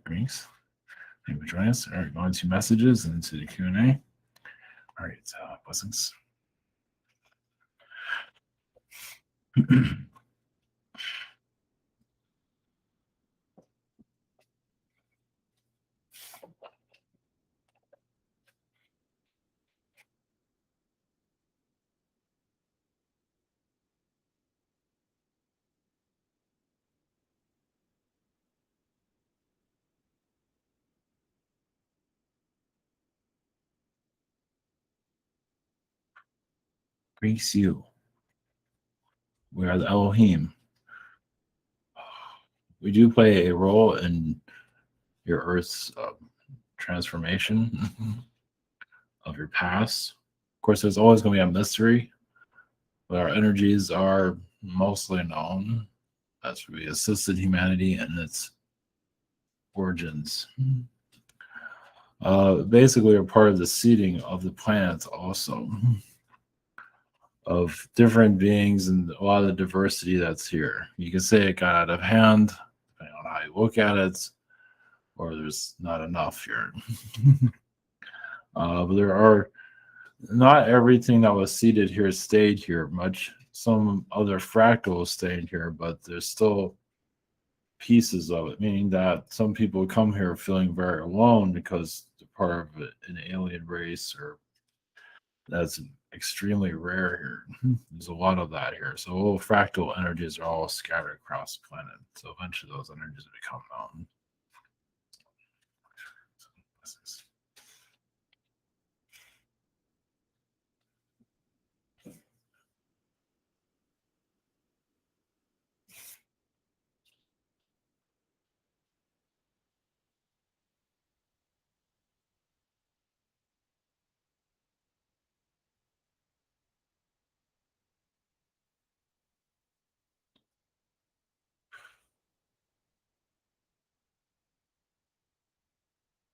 Thanks. Thank you for joining us. All right, going to messages and into the Q&A. All right, blessings. Grace you. We are the Elohim. We do play a role in your Earth's transformation of your past. Of course, there's always going to be a mystery, but our energies are mostly known. That's we assisted humanity in its origins. Basically, we're part of the seeding of the planets also, of different beings and a lot of the diversity that's here. You can say it got out of hand, depending on how you look at it, or there's not enough here. But there are not everything that was seeded here stayed here much. Some other fractals stayed here, but there's still pieces of it, meaning that some people come here feeling very alone because they're part of an alien race, or that's extremely rare here. There's a lot of that here. So little fractal energies are all scattered across the planet. So eventually those energies become known.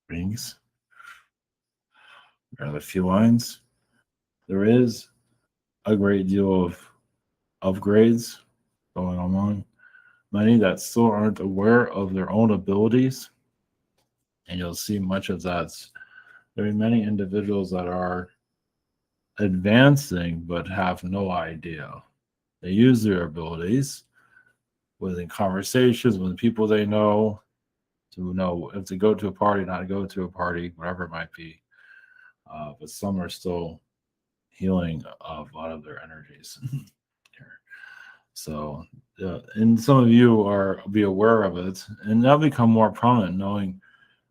Beings. There are the felines. There is a great deal of upgrades going on. Many that still aren't aware of their own abilities. And you'll see much of that. There are many individuals that are advancing but have no idea. They use their abilities within conversations with people they know to know if to go to a party, not go to a party, whatever it might be. But some are still healing of a lot of their energies here. So, and some of you are be aware of it, and that'll become more prominent, knowing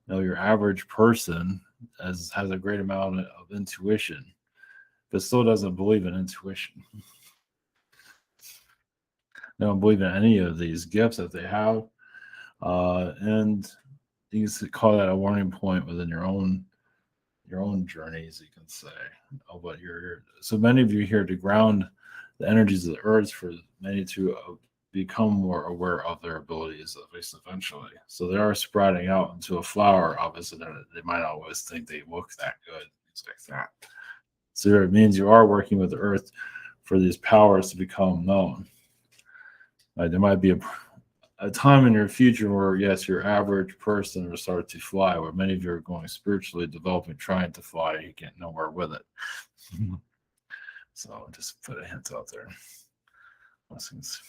your average person has a great amount of intuition, but still doesn't believe in intuition. They don't believe in any of these gifts that they have, and you can call that a warning point within your own journeys, you can say, of what you're here. So many of you here to ground the energies of the earth, for many to become more aware of their abilities, at least eventually. So they are spreading out into a flower. Obviously, they might not always think they look that good, things like that. So it means you are working with the earth for these powers to become known. There might be a time in your future where, yes, your average person will start to fly, where many of you are going spiritually developing, trying to fly. You get nowhere with it. So just put a hint out there. Blessings.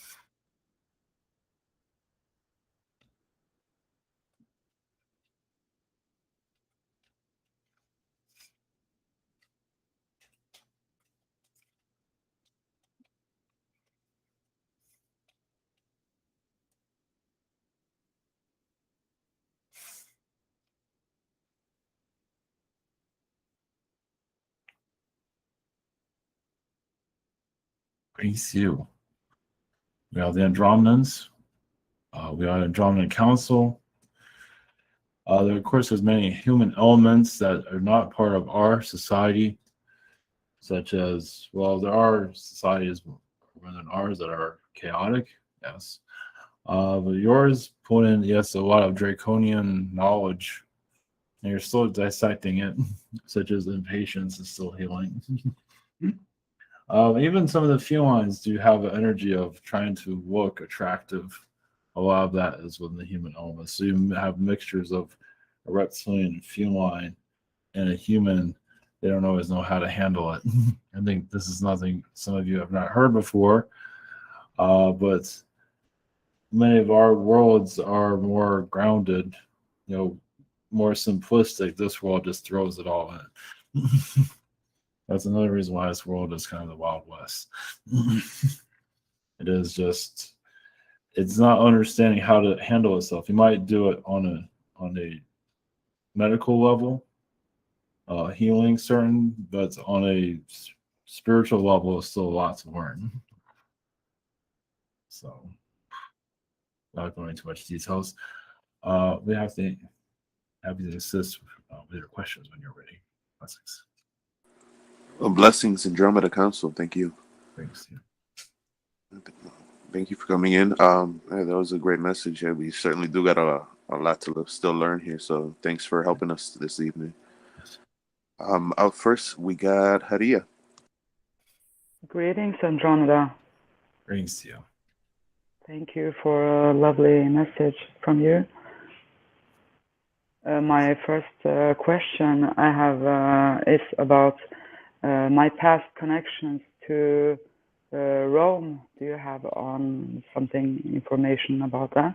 Praise you. We have the Andromedans. We have the Andromedan Council. There, of course, there's many human elements that are not part of our society, such as, well, there are societies within ours that are chaotic, yes. But yours put in, yes, a lot of draconian knowledge, and you're still dissecting it, such as impatience is still healing. Even some of the felines do have an energy of trying to look attractive a lot of that is within the human element. So you have mixtures of a reptilian, feline, and a human. They don't always know how to handle it. I think this is nothing some of you have not heard before, but many of our worlds are more grounded, more simplistic. This world just throws it all in. That's another reason why this world is kind of the Wild West. It is just, it's not understanding how to handle itself. You might do it on a medical level, healing certain, but on a spiritual level, it's still a lot to learn. So, without going into much details, we have to happy to assist with your questions when you're ready. Blessings. Well, blessings, Andromeda Council. Thank you. Thanks. Thank you for coming in. That was a great message. Yeah, we certainly do got a lot to still learn here. So thanks for helping us this evening. Yes. Out first, we got Haria. Greetings, Andromeda. Greetings to you. Thank you for a lovely message from you. My first question I have is about my past connections to Rome. Do you have information about that?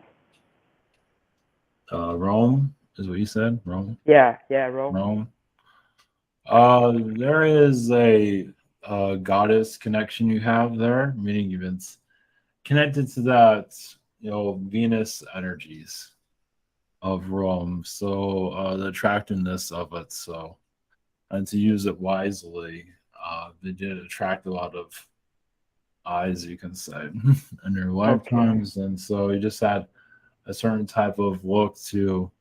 Rome is what you said. Rome. Yeah, Rome. There is a goddess connection you have there, meaning you've been connected to that, Venus energies of Rome. So the attractiveness of it. So, and to use it wisely, they did attract a lot of eyes, you can say, in their lifetimes. Okay. And so you just had a certain type of look to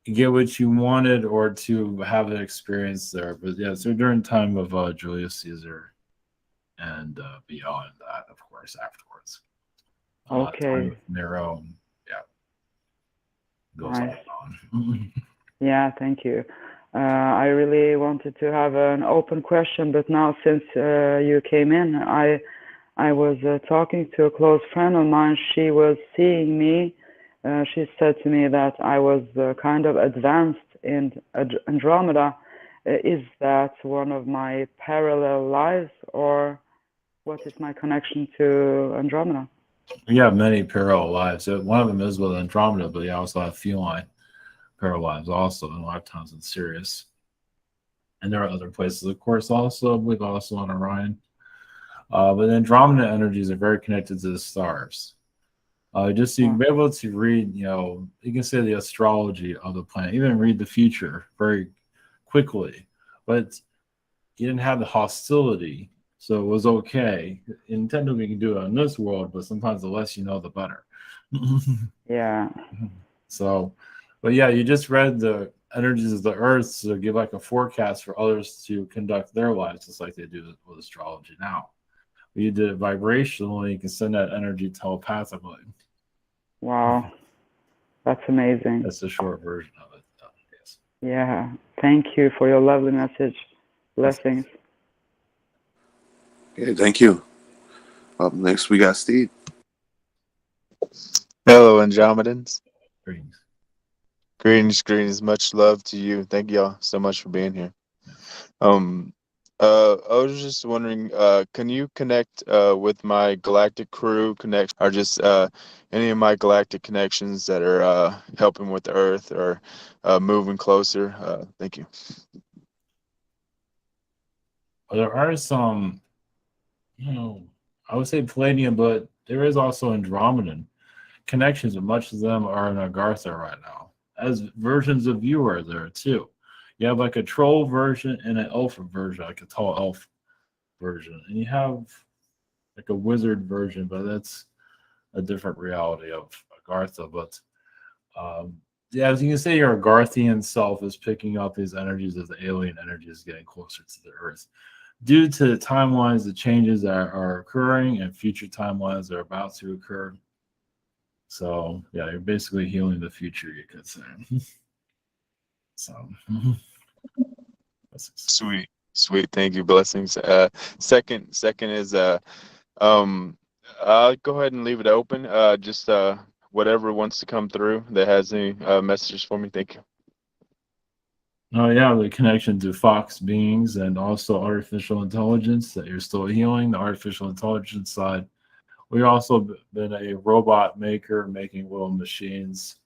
get what you wanted or to have an experience there. But yeah, so during time of Julius Caesar and beyond that, of course, afterwards. Okay. Nero, yeah. Goes nice. on. Yeah, thank you. I really wanted to have an open question, but now since you came in, I was talking to a close friend of mine. She was seeing me. She said to me that I was kind of advanced in Andromeda. Is that one of my parallel lives, or what is my connection to Andromeda? You have many parallel lives. One of them is with Andromeda, but you also have feline parallel lives also in lifetimes in Sirius. And there are other places, of course, also. We've also on Orion. But Andromeda energies are very connected to the stars. Just so you can be able to read, you can say the astrology of the planet, even read the future very quickly. But you didn't have the hostility, so it was okay. And technically, you can do it in this world, but sometimes the less you know, the better. Yeah. So, but yeah, you just read the energies of the Earth to give like a forecast for others to conduct their lives, just like they do with astrology now. But you did it vibrationally, you can send that energy telepathically. Wow, that's amazing. That's the short version of it. Yes. Yeah, thank you for your lovely message. Blessings. Okay, thank you. Up next, we got Steeve. Hello, Andromedans. Greetings. Greetings. Much love to you. Thank y'all so much for being here. I was just wondering, can you connect with my galactic crew connection, or just any of my galactic connections that are helping with the Earth or moving closer? Thank you. Well, there are some, I would say Palladium, but there is also Andromedan connections, and much of them are in Agartha right now. As versions of you are there too. You have like a troll version and an elf version, like a tall elf version. And you have like a wizard version, but that's a different reality of Agartha. But yeah, as you can say, your Agarthian self is picking up these energies as the alien energies getting closer to the Earth. Due to the timelines, the changes that are occurring and future timelines that are about to occur. So yeah, you're basically healing the future, you could say. So Sweet. Thank you. Blessings. Second is I'll go ahead and leave it open. Just whatever wants to come through that has any messages for me. Thank you. Oh yeah, the connection to Fox beings and also artificial intelligence that you're still healing. The artificial intelligence side. We've also been a robot maker, making little machines,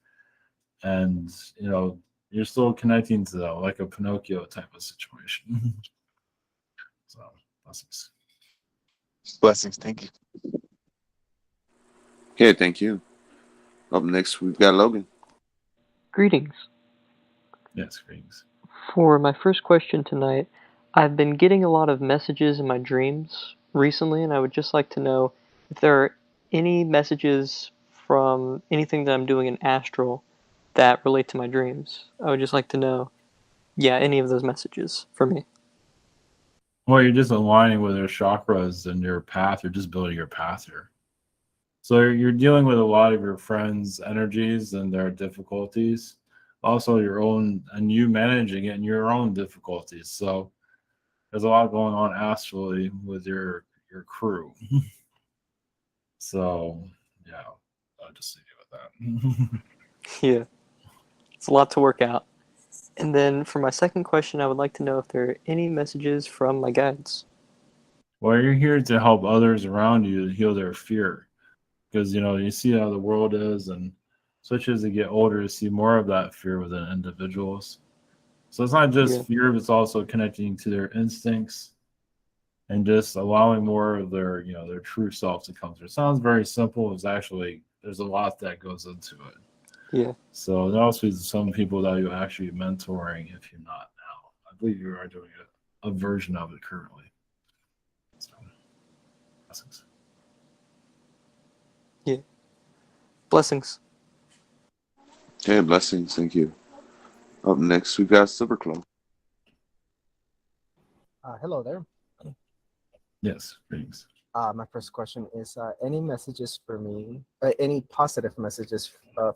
and you're still connecting to that, like a Pinocchio type of situation. So blessings. Blessings. Thank you. Okay, thank you. Up next, we've got Logan. Greetings. Yes, greetings. For my first question tonight, I've been getting a lot of messages in my dreams recently, and I would just like to know if there are any messages from anything that I'm doing in astral that relate to my dreams. I would just like to know, any of those messages for me. Well, you're just aligning with your chakras and your path. You're just building your path here. So you're dealing with a lot of your friends' energies and their difficulties. Also your own, and you managing it and your own difficulties. So there's a lot going on astrally with your crew. So yeah, I'll just leave you with that. Yeah, it's a lot to work out. And then for my second question, I would like to know if there are any messages from my guides. Well, you're here to help others around you to heal their fear. Because you see how the world is, and especially as they get older, you see more of that fear within individuals. So it's not just fear, but it's also connecting to their instincts and just allowing more of their their true self to come through. It sounds very simple. It's actually, there's a lot that goes into it. Yeah. So there also is some people that you're actually mentoring if you're not now. I believe you are doing a version of it currently. So, blessings. Yeah. Blessings. Okay, blessings. Thank you. Up next, we've got Silverclaw. Hello there. Yes, greetings. My first question is, any messages for me, any positive messages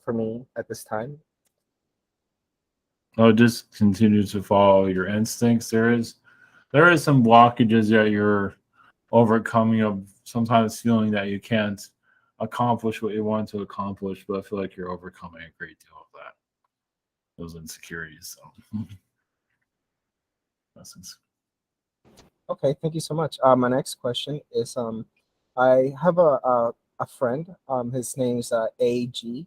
for me at this time? Oh, just continue to follow your instincts. There is some blockages that you're overcoming, of sometimes feeling that you can't accomplish what you want to accomplish, but I feel like you're overcoming a great deal of that, those insecurities. So blessings. Okay, thank you so much. My next question is, I have a friend. His name's AG,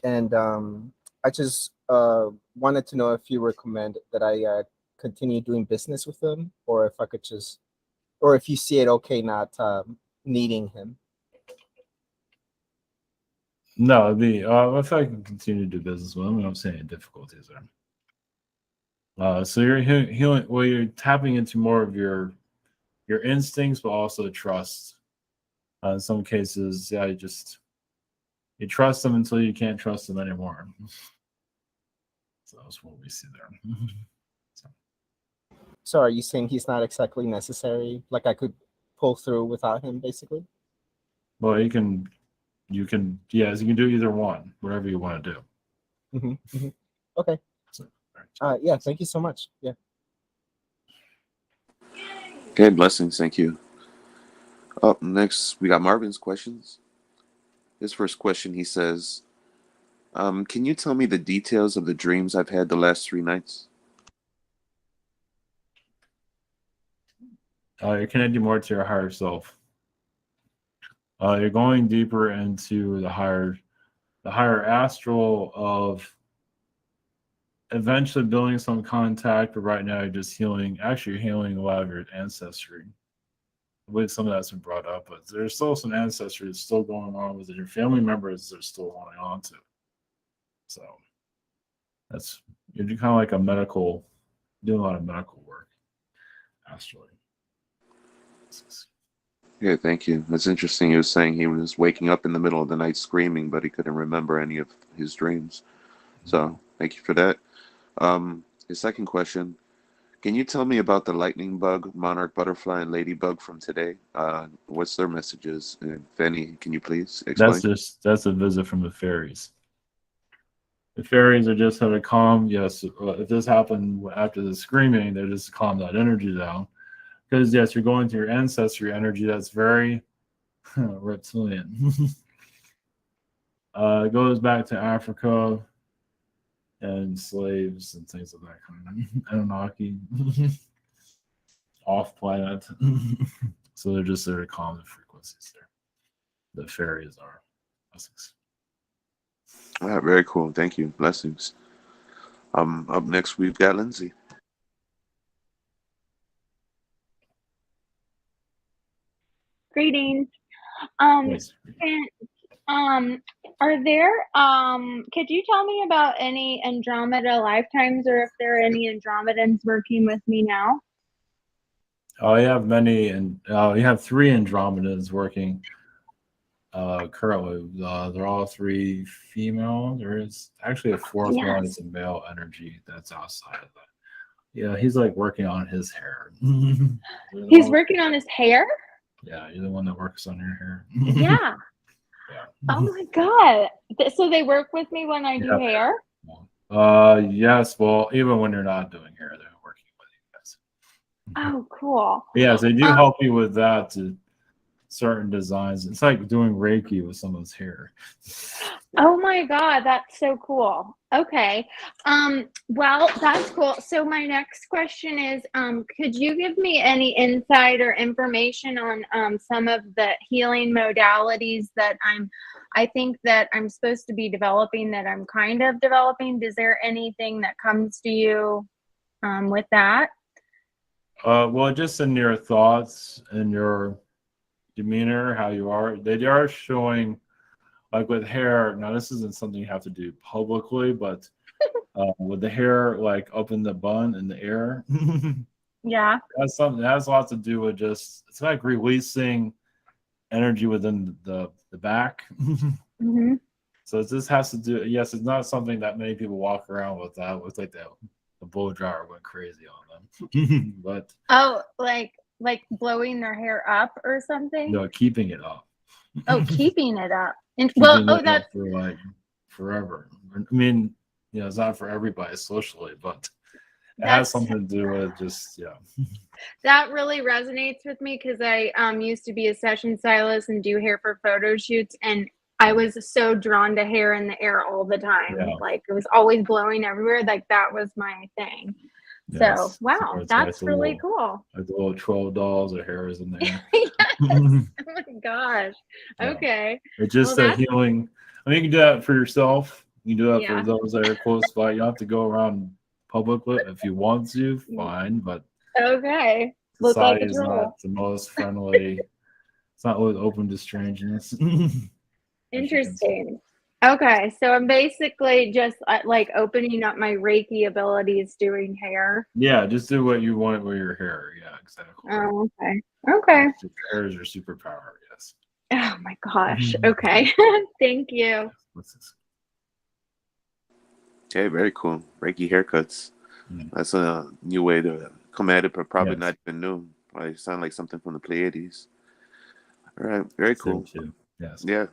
and I just wanted to know if you recommend that I continue doing business with him, or if I could just, or if you see it okay not needing him. No, if I can continue to do business with them, I don't see any difficulties there. So you're healing. Well, you're tapping into more of your instincts, but also trust. In some cases, you trust them until you can't trust them anymore. So that's what we see there. So are you saying he's not exactly necessary? Like I could pull through without him, basically? Well, you can do either one, whatever you want to do. Mm-hmm, mm-hmm. Okay. So, yeah, thank you so much. Yeah. Okay, blessings. Thank you. Up next, we got Marvin's questions. His first question, he says, can you tell me the details of the dreams I've had the last 3 nights? You're connecting more to your higher self. You're going deeper into the higher astral of eventually building some contact, but right now you're just healing a lot of your ancestry. I believe some of that's been brought up, but there's still some ancestry that's still going on with your family members that are still holding on to. So you're kind of like doing a lot of medical work astrally. Yeah, thank you. That's interesting. He was saying he was waking up in the middle of the night screaming, but he couldn't remember any of his dreams. So thank you for that. His second question, can you tell me about the lightning bug, monarch butterfly, and ladybug from today? What's their messages? If any, can you please explain? That's a visit from the fairies. The fairies are just having to calm. Yes, if this happened after the screaming, they're just to calm that energy down. Because yes, you're going to your ancestry energy that's very reptilian. It goes back to Africa and slaves and things of that kind. Anunnaki, off planet. So they're just there to calm the frequencies there. The fairies are. All right, very cool. Thank you. Blessings. Up next we've got Lindsay. Greetings. Yes. Are there could you tell me about any Andromeda lifetimes, or if there are any Andromedans working with me now? Oh, you have many, and you have 3 Andromedas working currently. They're all 3 female. There is actually a 4th one. It's a male energy that's outside of that. Yeah, he's like working on his hair. He's working on his hair? Yeah, you're the one that works on your hair. Yeah. Yeah. Oh my God. So they work with me when I do hair? Yes. Well, even when you're not doing hair, they're working with you guys. Oh, cool. Yes, they do help you with that to certain designs. It's like doing Reiki with someone's hair. Oh my God, that's so cool. Okay. Well, that's cool. So my next question is, could you give me any insight or information on some of the healing modalities that I think that I'm supposed to be developing, that I'm kind of developing? Is there anything that comes to you with that? Well, just in your thoughts and your demeanor, how you are, they are showing, like with hair. Now, this isn't something you have to do publicly, but with the hair like up in the bun in the air, Yeah, that's something that has a lot to do with just, it's like releasing energy within the back. mm-hmm. So this has to do, yes, it's not something that many people walk around with that, with like the blow dryer went crazy on them. But Oh, like blowing their hair up or something? no, keeping it up. Oh, keeping it up. And Keeping well, it that's up for like forever. I mean, you know, it's not for everybody socially, but it has something to do with just, that really resonates with me, because I used to be a session stylist and do hair for photo shoots, and I was so drawn to hair in the air all the time. Yeah. Like it was always blowing everywhere. Like that was my thing. So wow, that's like really cool. Like the little 12 dolls or hair is in there. Yes. Oh my gosh. Yeah. Okay. It's just Well, a healing. I mean, you can do that for yourself. You can do that Yeah. for those that are close by. You don't have to go around publicly. If you want to, fine. But Okay. Look like society a is troll. not the most friendly. It's not always open to strangeness. Interesting. Okay, so I'm basically just like opening up my Reiki abilities doing hair. Yeah, just do what you want with your hair. Yeah, exactly. Oh, okay. Okay. Your hair is your superpower. Yes. Oh my gosh. Okay. Thank you. What's this? Okay, very cool. Reiki haircuts. That's a new way to come at it, but probably not even new. Probably sound like something from the Pleiades. All right, very cool. Too. Yes. Yeah.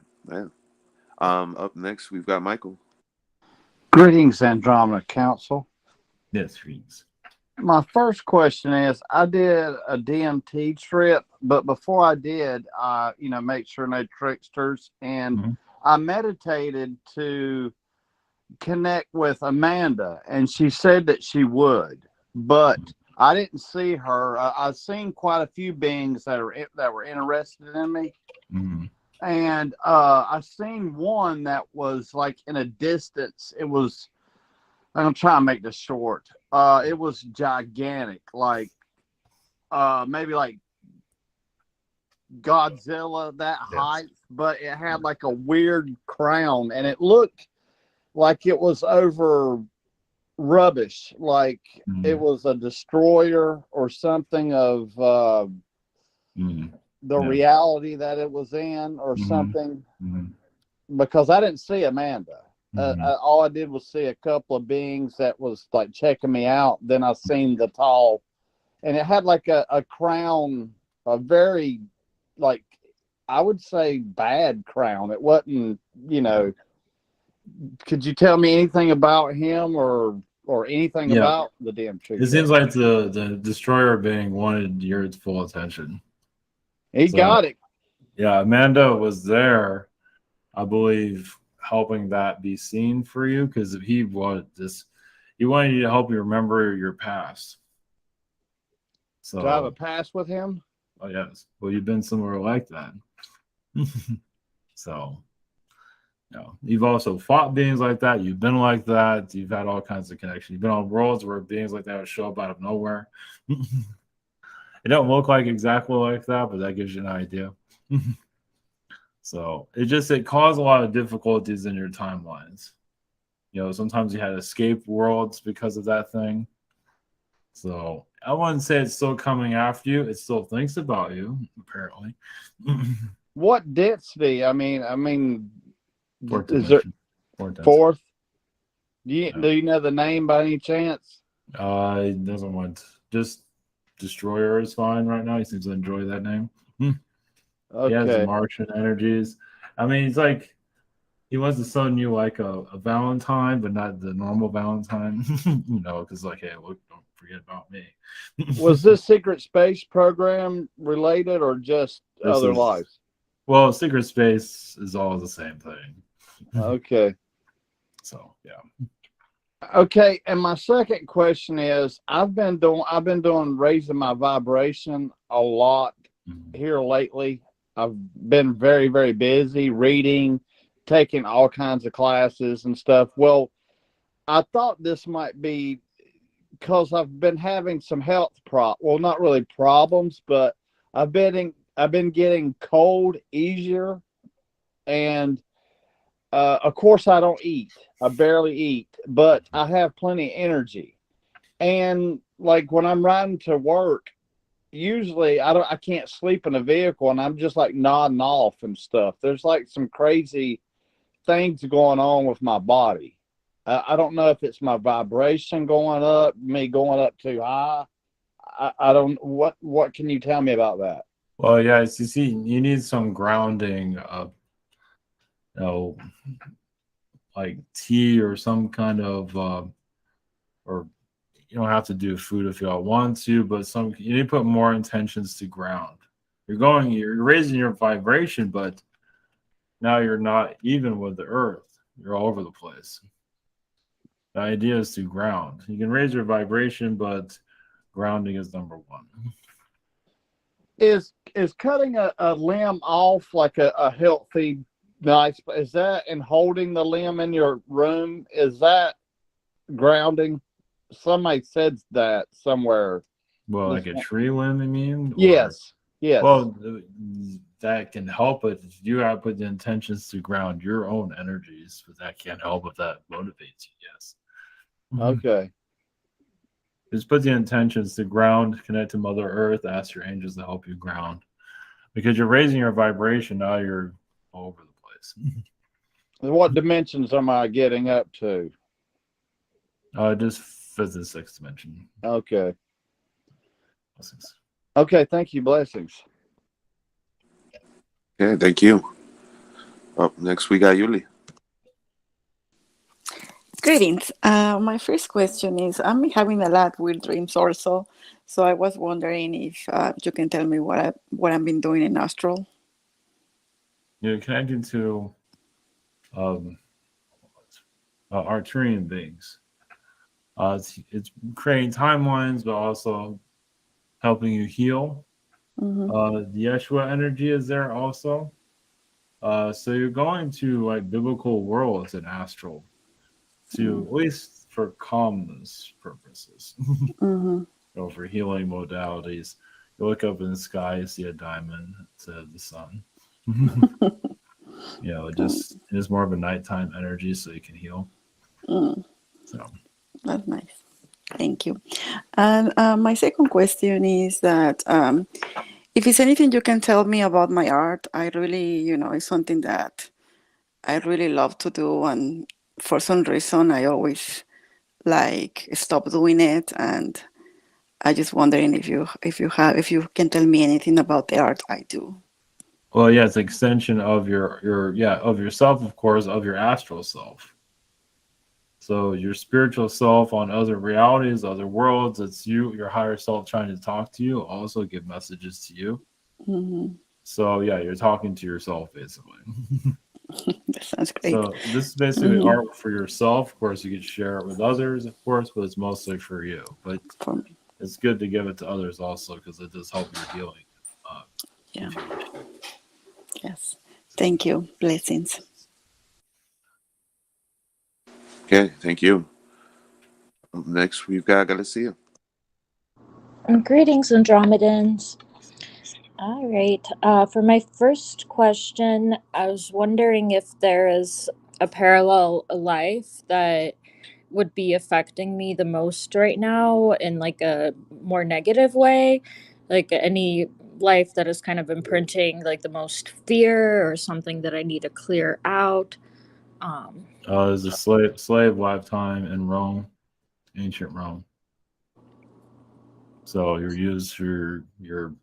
Up next we've got Michael. Greetings, Andromeda Council. Yes, greetings. My first question is, I did a DMT trip, but before I did, I made sure no tricksters, and I meditated to connect with Amanda, and she said that she would, but I didn't see her. I've seen quite a few beings that were interested in me. And I seen one that was like in a distance. It was, I'm trying to make this short. It was gigantic, like maybe like Godzilla, that height, but it had like a weird crown, and it looked like it was over rubbish, like it was a destroyer or something of the reality that it was in, or something, because I didn't see Amanda. All I did was see a couple of beings that was like checking me out. Then I seen the tall, and it had like a crown, a very, like, I would say bad crown. It wasn't, could you tell me anything about him or anything about the damn tree? It seems like the destroyer being wanted your full attention. He got it. Yeah, Amanda was there, I believe. helping that be seen for you, because if he wanted you to help you remember your past. So Do I have a past with him? oh yes, well you've been somewhere like that. So you've also fought beings like that. You've been like that. You've had all kinds of connections. You've been on worlds where beings like that would show up out of nowhere. It don't look like exactly like that, but that gives you an idea. So it caused a lot of difficulties in your timelines. Sometimes you had escape worlds because of that thing. So I wouldn't say it's still coming after you. It still thinks about you, apparently. What density? I mean, Fourth is there dimension. fourth? Do you know the name by any chance? He doesn't want just Destroyer is fine right now. He seems to enjoy that name. Okay. He has the Martian energies. I mean, it's like he wants to send you like a Valentine, but not the normal Valentine. Because like, hey, look, don't forget about me. Was this secret space program related or just other lives? Well, secret space is all the same thing. Okay. So yeah. Okay, and my second question is, I've been doing raising my vibration a lot here lately. I've been very, very busy reading, taking all kinds of classes and stuff. Well, I thought this might be because I've been having some health not really problems, but I've been getting cold easier, and of course I don't eat. I barely eat, but I have plenty of energy. And like when I'm riding to work, usually I can't sleep in a vehicle, and I'm just like nodding off and stuff. There's like some crazy things going on with my body. I don't know if it's my vibration going up, me going up too high. I don't. What can you tell me about that? Well, yeah, you see, you need some grounding, like tea or some kind of, or you don't have to do food if you don't want to, but you need to put more intentions to ground. You're raising your vibration, but now you're not even with the earth. You're all over the place. The idea is to ground. You can raise your vibration, but grounding is number one. Is cutting a limb off like a healthy, nice? Is that, and holding the limb in your room, is that grounding? Somebody said that somewhere. Well, like a tree limb, you mean? Yes. Yes. Well, that can help, but you have to put the intentions to ground your own energies, but that can't help if that motivates you. Yes. Okay. Just put the intentions to ground, connect to Mother Earth, ask your angels to help you ground. Because you're raising your vibration, now you're all over the place. What dimensions am I getting up to? Just fifth and sixth dimension. Okay. Blessings. Okay, thank you. Blessings. Yeah, thank you. Up next, we got Yulie. Greetings. My first question is, I'm having a lot of weird dreams also, so I was wondering if you can tell me what I've been doing in astral. You're connecting to Arcturian beings. It's creating timelines, but also helping you heal. The Yeshua energy is there also. So you're going to like biblical worlds in astral, to at least for calmness purposes. For healing modalities, you look up in the sky, you see a diamond, it's the sun. It's more of a nighttime energy, so you can heal. So that's nice. Thank you. And my second question is that if it's anything you can tell me about my art, I really, it's something that I really love to do, and for some reason I always stop doing it, and I just wondering if you can tell me anything about the art I do. Well, yeah, it's an extension of of yourself, of course, of your astral self. So your spiritual self on other realities, other worlds, it's you, your higher self trying to talk to you, also give messages to you. So yeah, you're talking to yourself basically. Sounds great. So this is basically Mhm. art for yourself. Of course, you could share it with others, of course, but it's mostly for you. But For me. it's good to give it to others also because it does help your healing. Yeah. If you wish to. Yes. Thank you. Blessings. Okay, thank you. Next, we've got Galicia. Greetings, Andromedans. All right. For my first question, I was wondering if there is a parallel life that would be affecting me the most right now in like a more negative way, like any life that is kind of imprinting like the most fear or something that I need to clear out. There's a slave lifetime in Rome, ancient Rome. So you're used for your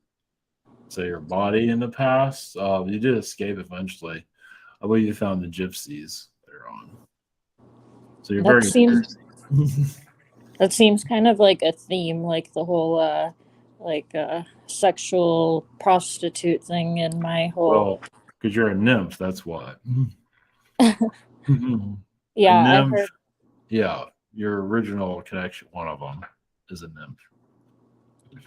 say your body in the past. You did escape eventually. I believe you found the gypsies later on. So you're That very seems that seems kind of like a theme, like the whole sexual prostitute thing in my whole. well because you're a nymph. That's why. A Yeah, I nymph. heard. Yeah, your original connection. One of them is a nymph.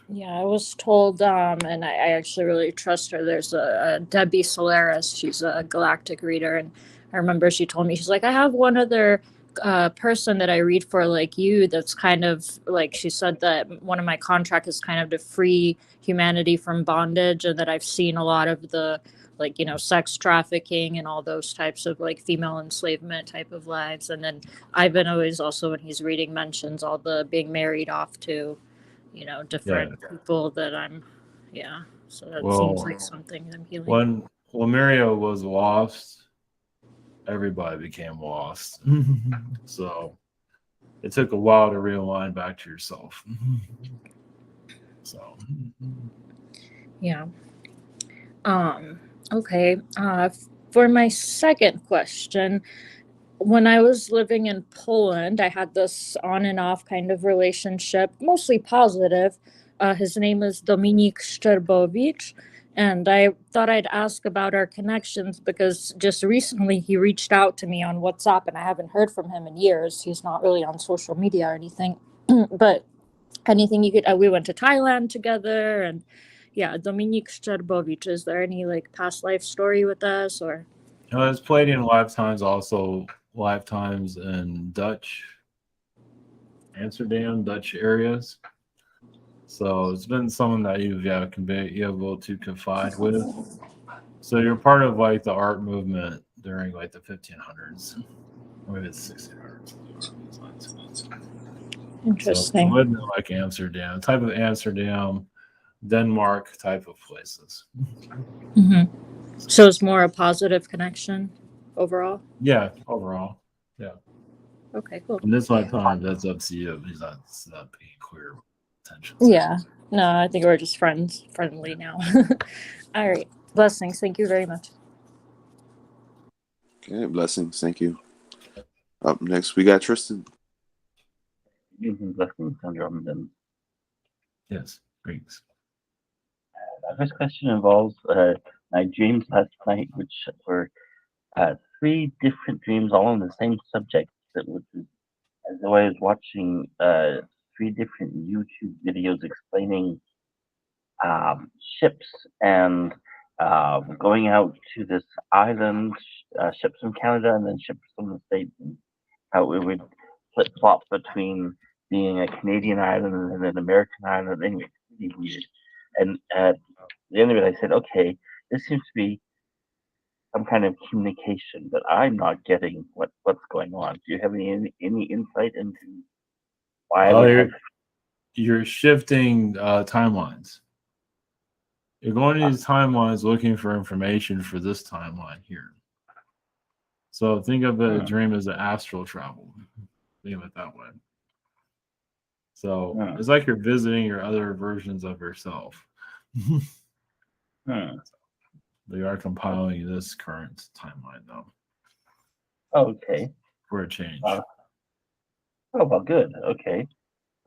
Yeah, I was told, and I actually really trust her. There's a Debbie Solaris. She's a galactic reader, and I remember she told me, she's like, I have one other person that I read for like you. That's kind of like, she said that one of my contract is kind of to free humanity from bondage, and that I've seen a lot of the like, you know, sex trafficking and all those types of like female enslavement type of lives. And then Ivan always also, when he's reading, mentions all the being married off to, you know, different people that I'm, yeah. So that seems Well, like something I'm healing. when Mario was lost, everybody became lost. So it took a while to realign back to yourself. So Yeah. Okay. For my second question, when I was living in Poland, I had this on and off kind of relationship, mostly positive. His name is Dominik Szczerbowicz, and I thought I'd ask about our connections because just recently he reached out to me on WhatsApp, and I haven't heard from him in years. He's not really on social media or anything, but anything you could. We went to Thailand together, and yeah, Dominik Szczerbowicz. Is there any like past life story with us or? it's played in lifetimes, also lifetimes in Dutch, Amsterdam, Dutch areas. So it's been someone that you've can be able to confide with. So you're part of like the art movement during like the 1500s, or maybe it's 1600s. Interesting. So living like Amsterdam, type of Amsterdam, Denmark type of places. Mm-hmm. So it's more a positive connection overall? Yeah, overall. Yeah. Okay, cool. And this lifetime, that's up to you. He's not being clear tensions. Yeah. No, I think we're just friendly now. All right. Blessings. Thank you very much. Okay, blessings. Thank you. Up next, we got Tristan. Blessings, Andromedan. Yes, great. My first question involves my dreams last night, which were 3 different dreams, all on the same subject. That was as though I was watching 3 different YouTube videos explaining ships and going out to this island, ships from Canada and then ships from the States, and how it would flip flop between being a Canadian island and then an American island. Anyway, it's really weird. And at the end of it, I said, okay, this seems to be some kind of communication, but I'm not getting what's going on. Do you have any insight into why I would have? You're shifting timelines. You're going to these timelines looking for information for this timeline here. So think of a dream as an astral travel. Think of it that way. So it's like you're visiting your other versions of yourself. They are compiling this current timeline, though. Okay. For a change. Oh, well, good. Okay.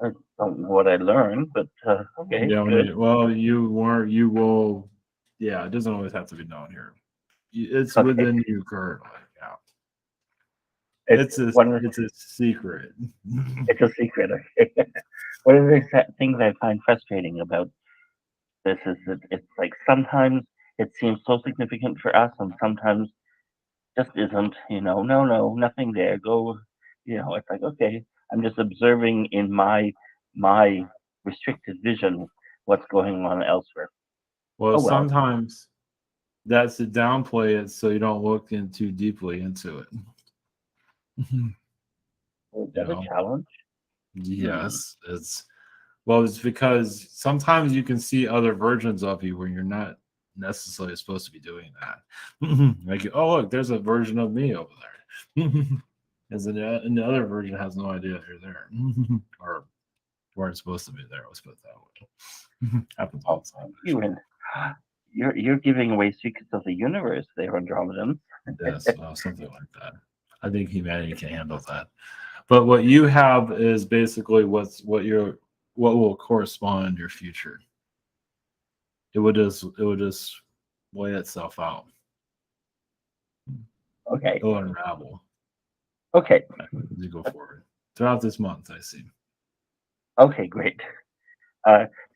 I don't know what I learned, but okay. Yeah, good. you will. Yeah, it doesn't always have to be known here. It's Okay. within you currently. Yeah. It's a one of it's a secret. it's a secret. Okay. One of the things I find frustrating about this is that it's like sometimes it seems so significant for us, and sometimes just isn't. No, nothing there. Go. It's like, okay, I'm just observing in my restricted vision what's going on elsewhere. Well, Oh well. sometimes that's to downplay it so you don't look in too deeply into it. Is that a challenge? Yes, it's because sometimes you can see other versions of you when you're not necessarily supposed to be doing that. Like, oh look, there's a version of me over there. As and the other version has no idea you're there, or weren't supposed to be there. Let's put it that way. Happens all the time. You're giving away secrets of the universe there, Andromedan. Yes, something like that. I think humanity can handle that. But what you have is basically what will correspond in your future. It would just lay itself out. Okay. It'll unravel. Okay. As you go forward throughout this month, I see. Okay, great.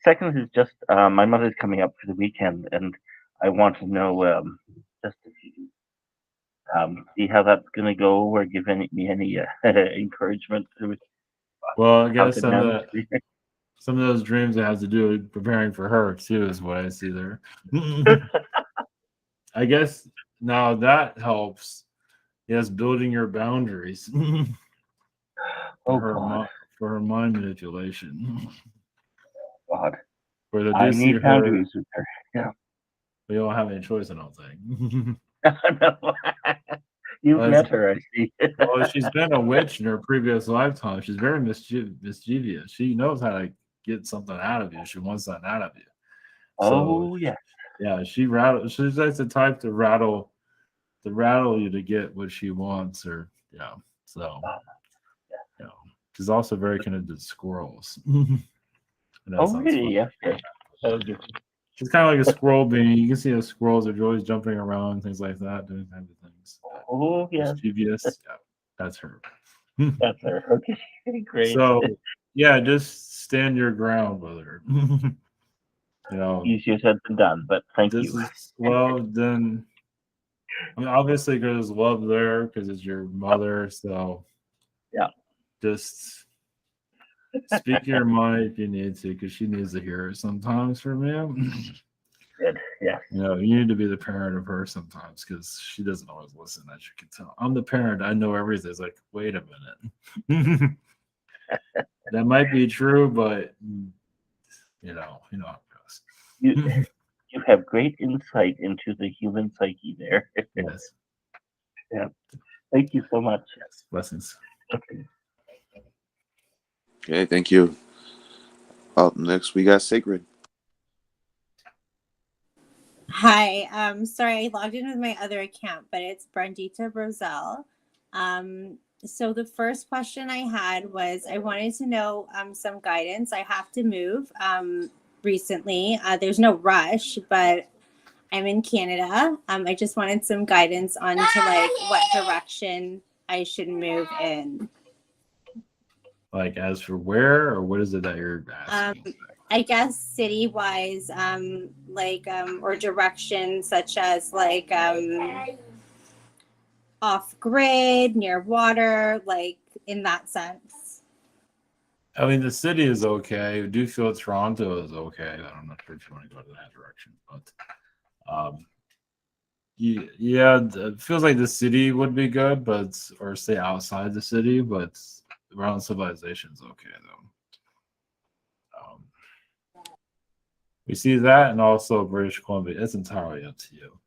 Second is just my mother's coming up for the weekend, and I want to know just if you see how that's going to go, or give me any encouragement to. Well, I guess some of those dreams that have to do with preparing for her too is what I see there. I guess now that helps. Yes, building your boundaries for her mind manipulation. God, where they I do see need her. boundaries with her. Yeah, we don't have any choice, I don't think. No. You've met her, I see. Well, she's been a witch in her previous lifetime. She's very mischievous. She knows how to get something out of you. She wants something out of you. Oh, yes. Yeah, she's like the type to rattle you to get what she wants, or she's also very connected to squirrels. Really? Yes. She's kind of like a squirrel being. You can see the squirrels are always jumping around, things like that, doing kinds of things. Oh, yes. Mischievous. Yeah, that's her. That's her. Okay, great. So, yeah, just stand your ground with her. Easier said than done, but thank you. Then, I mean, obviously, there's love there because it's your mother. So, yeah, just speak your mind if you need to, because she needs to hear it sometimes from you. Good. Yeah. You need to be the parent of her sometimes, because she doesn't always listen, as you can tell. I'm the parent. I know everything. It's like, wait a minute. That might be true, but you know how it goes. You have great insight into the human psyche there. Yes. Yeah. Thank you so much. Yes. Blessings. Okay, thank you. Up next, we got Sacred. Hi. Sorry, I logged in with my other account, but it's Brandita Roselle. So the first question I had was I wanted to know some guidance. I have to move recently. There's no rush, but I'm in Canada. I just wanted some guidance on to like what direction I should move in. Like as for where, or what is it that you're asking? I guess city-wise, or direction such as like off-grid, near water, like in that sense. I mean, the city is okay. I do feel Toronto is okay. I'm not sure if you want to go to that direction, but it feels like the city would be good, or stay outside the city, but around civilization is okay though. We see that, and also British Columbia. It's entirely up to you.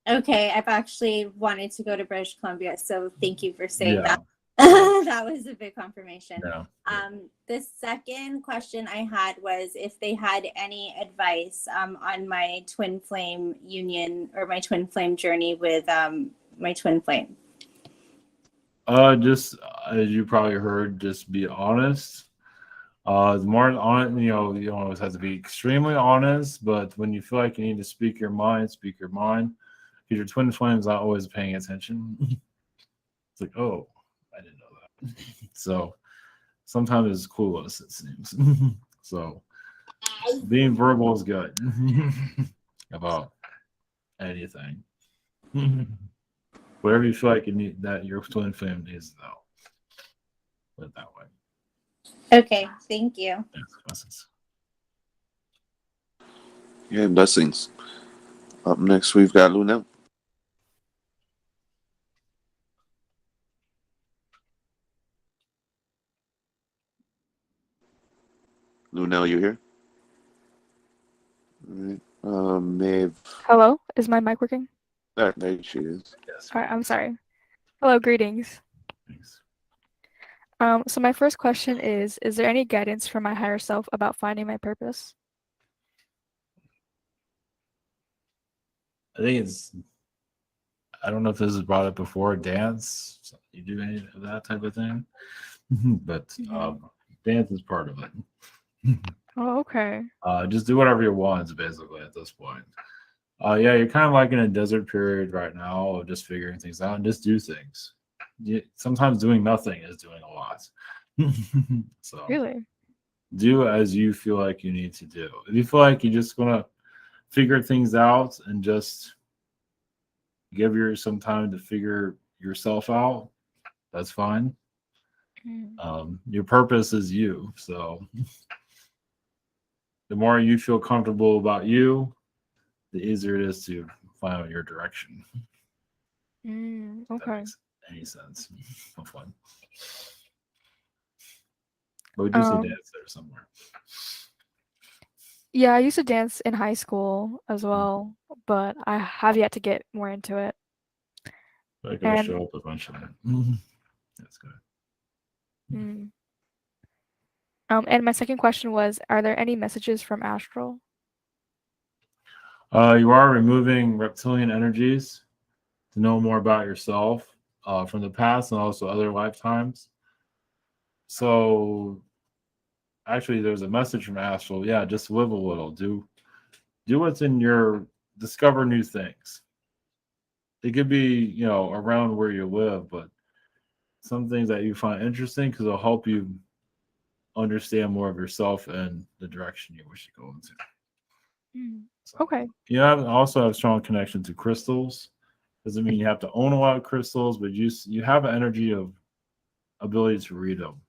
Okay, I've actually wanted to go to British Columbia, so thank you for saying that. That was a big confirmation. Yeah. The second question I had was if they had any advice on my twin flame union or my twin flame journey with my twin flame. Just as you probably heard, just be honest. The more honest, you don't always have to be extremely honest, but when you feel like you need to speak your mind, speak your mind. Because your twin flame's not always paying attention. It's like, oh, I didn't know that. So sometimes it's clueless, it seems. So being verbal is good about anything. Whatever you feel like you need, that your twin flame needs to know. Put it that way. Okay, thank you. Yes, blessings. Yeah, blessings. Up next, we've got Lunell. Lunell, you here? All right. Maeve. Hello, is my mic working? There she is. Yes. All right, I'm sorry. Hello, greetings. Thanks. So my first question is there any guidance from my higher self about finding my purpose? I think I don't know if this is brought up before, dance. So you do any of that type of thing? But dance is part of it. Oh, okay. Just do whatever you want, basically, at this point. Yeah, you're kind of like in a desert period right now of just figuring things out and just do things. Sometimes doing nothing is doing a lot. So Really? do as you feel like you need to do. If you feel like you're just gonna figure things out and just give yourself some time to figure yourself out, that's fine. Your purpose is you, so the more you feel comfortable about you, the easier it is to find out your direction. If that Okay. makes any sense. Fun. But we do see dance there somewhere. Yeah, I used to dance in high school as well, but I have yet to get more into it. Like it'll show up eventually. That's good. And my second question was, are there any messages from astral? You are removing reptilian energies to know more about yourself from the past and also other lifetimes. So actually there's a message from astral. Yeah, just live a little. Do what's in your, discover new things. It could be, around where you live, but some things that you find interesting because it'll help you understand more of yourself and the direction you wish to go into. So, Okay. you also have strong connection to crystals. Doesn't mean you have to own a lot of crystals, but you have an energy of ability to read them.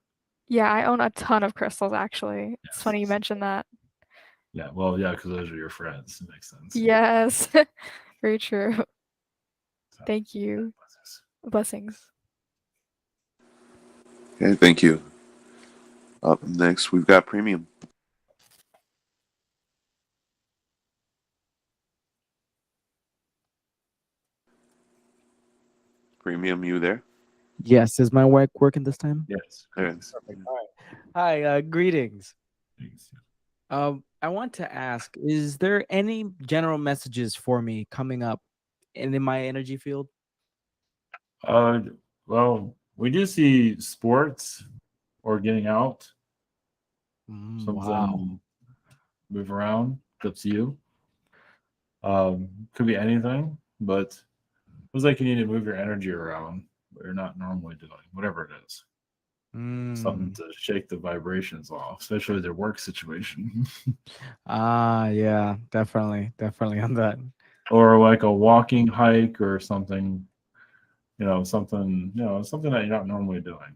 Yeah, I own a ton of crystals, actually. It's funny you mentioned that. Yeah, well, yeah, because those are your friends. It makes sense. Yes, very true. Thank you. Blessings. Okay, thank you. Up next, we've got Premium. Premium, you there? Yes, is my mic working this time? Yes. Yes. Perfect. All right. Hi, greetings. I want to ask, is there any general messages for me coming up in my energy field? Well, we do see sports or getting out. Something Wow. move around. It's up to you. Could be anything, but it feels like you need to move your energy around what you're not normally doing, whatever it is. Something to shake the vibrations off, especially their work situation. Yeah, definitely on that. Or like a walking hike or something, something that you're not normally doing.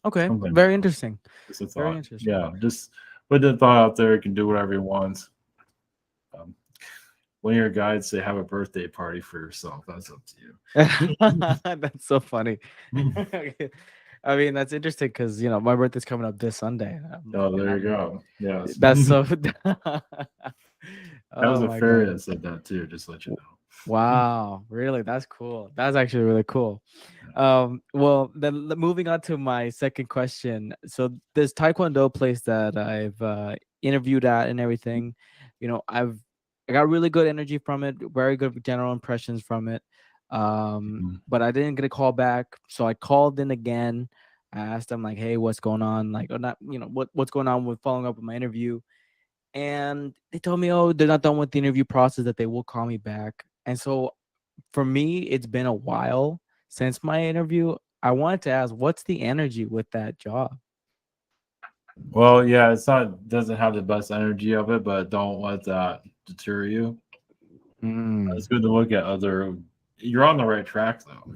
Okay. Something Very else. interesting. Just a Very thought. interesting. Yeah, just put the thought out there. You can do whatever you want. When your guides say have a birthday party for yourself, that's up to you. That's so funny. I mean, that's interesting because my birthday's coming up this Sunday. Oh, there you go. Yes. That's so. That was a fairy that said that too, just to let you know. Wow, really? That's cool. That's actually really cool. Well, then moving on to my second question. So this Taekwondo place that I've interviewed at and everything, I got really good energy from it, very good general impressions from it. But I didn't get a call back, so I called in again. I asked them like, "Hey, what's going on? Like, or not, what's going on with following up with my interview?" And they told me, "Oh, they're not done with the interview process. That they will call me back." And so, for me, it's been a while since my interview, I wanted to ask, what's the energy with that job? Well, yeah, doesn't have the best energy of it, but don't let that deter you. It's good to look at other. You're on the right track though.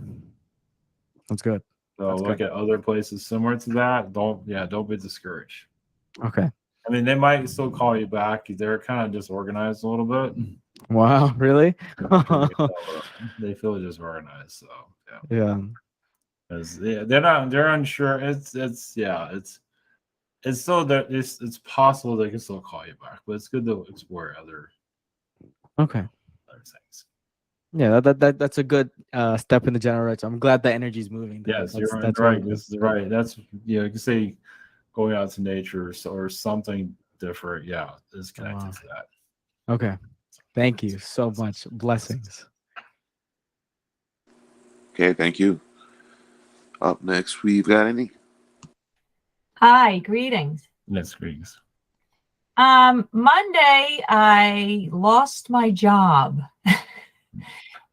That's good. So look at other places similar to that. Don't be discouraged. Okay. I mean, they might still call you back. They're kind of disorganized a little bit. Wow, really? They feel disorganized. So Yeah. They're unsure. It's still that it's possible they can still call you back, but it's good to explore other things. Yeah, that's a good step in the general direction. I'm glad the energy's moving. Yes, that's you're really right. good. This is right. That's you can say going out to nature or something different. Yeah, is connected to that. Okay. Thank you so much. Blessings. Okay, thank you. Up next, we've got any. Hi, greetings. Yes, greetings. Monday I lost my job.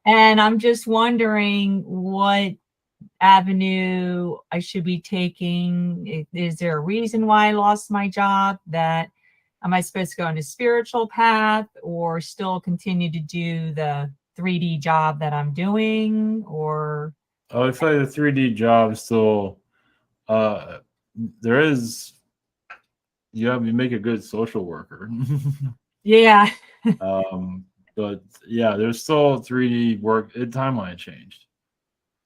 And I'm just wondering what avenue I should be taking. Is there a reason why I lost my job? That am I supposed to go on a spiritual path or still continue to do the 3D job that I'm doing? Or I feel like the 3D job still there is you make a good social worker. yeah. But yeah, there's still 3D work. Timeline changed.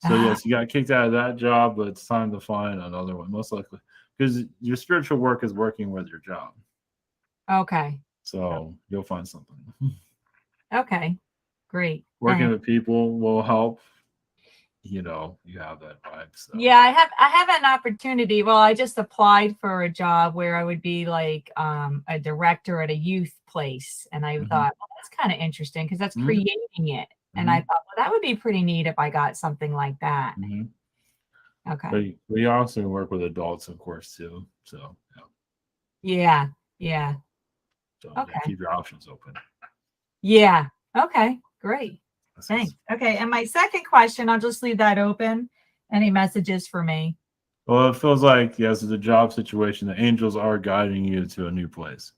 So yes, you got kicked out of that job, but it's time to find another one, most likely. Because your spiritual work is working with your job. Okay. So you'll find something. Okay. Great. Working Thanks. with people will help. You have that vibe. So. Yeah, I have an opportunity. Well, I just applied for a job where I would be like a director at a youth place. And I thought, well, that's kind of interesting because that's creating it. And I thought, well, that would be pretty neat if I got something like that. Okay. But we also work with adults, of course, too. So yeah. So okay. keep your options open. Yeah. Okay. Great. Thanks. Okay. And my second question, I'll just leave that open. Any messages for me? Well, it feels like, yes, it's a job situation. The angels are guiding you to a new place.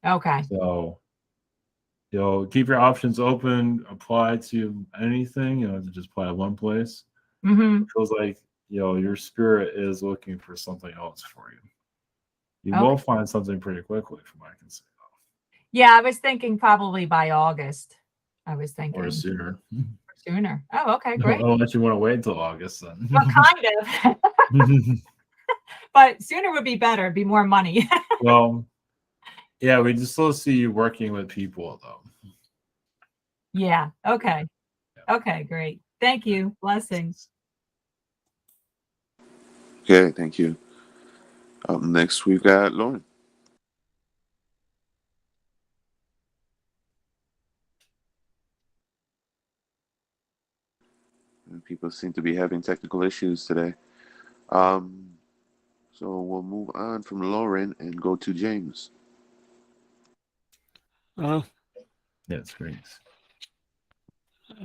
Okay. So, keep your options open. Apply to anything. You don't have to just apply to one place. It feels like, your spirit is looking for something else for you. You will find something pretty quickly, from what I can say. Yeah, I was thinking probably by August. I was thinking. Or sooner. Sooner. Oh, okay, great. Unless you want to wait until August, then. Well, kind of. But sooner would be better. It'd be more money. Well, yeah, we just still see you working with people, though. Yeah. Okay. Okay, great. Thank you. Blessings. Okay, thank you. Up next, we've got Lauren. And people seem to be having technical issues today. So we'll move on from Lauren and go to James. Hello. Yeah, it's great.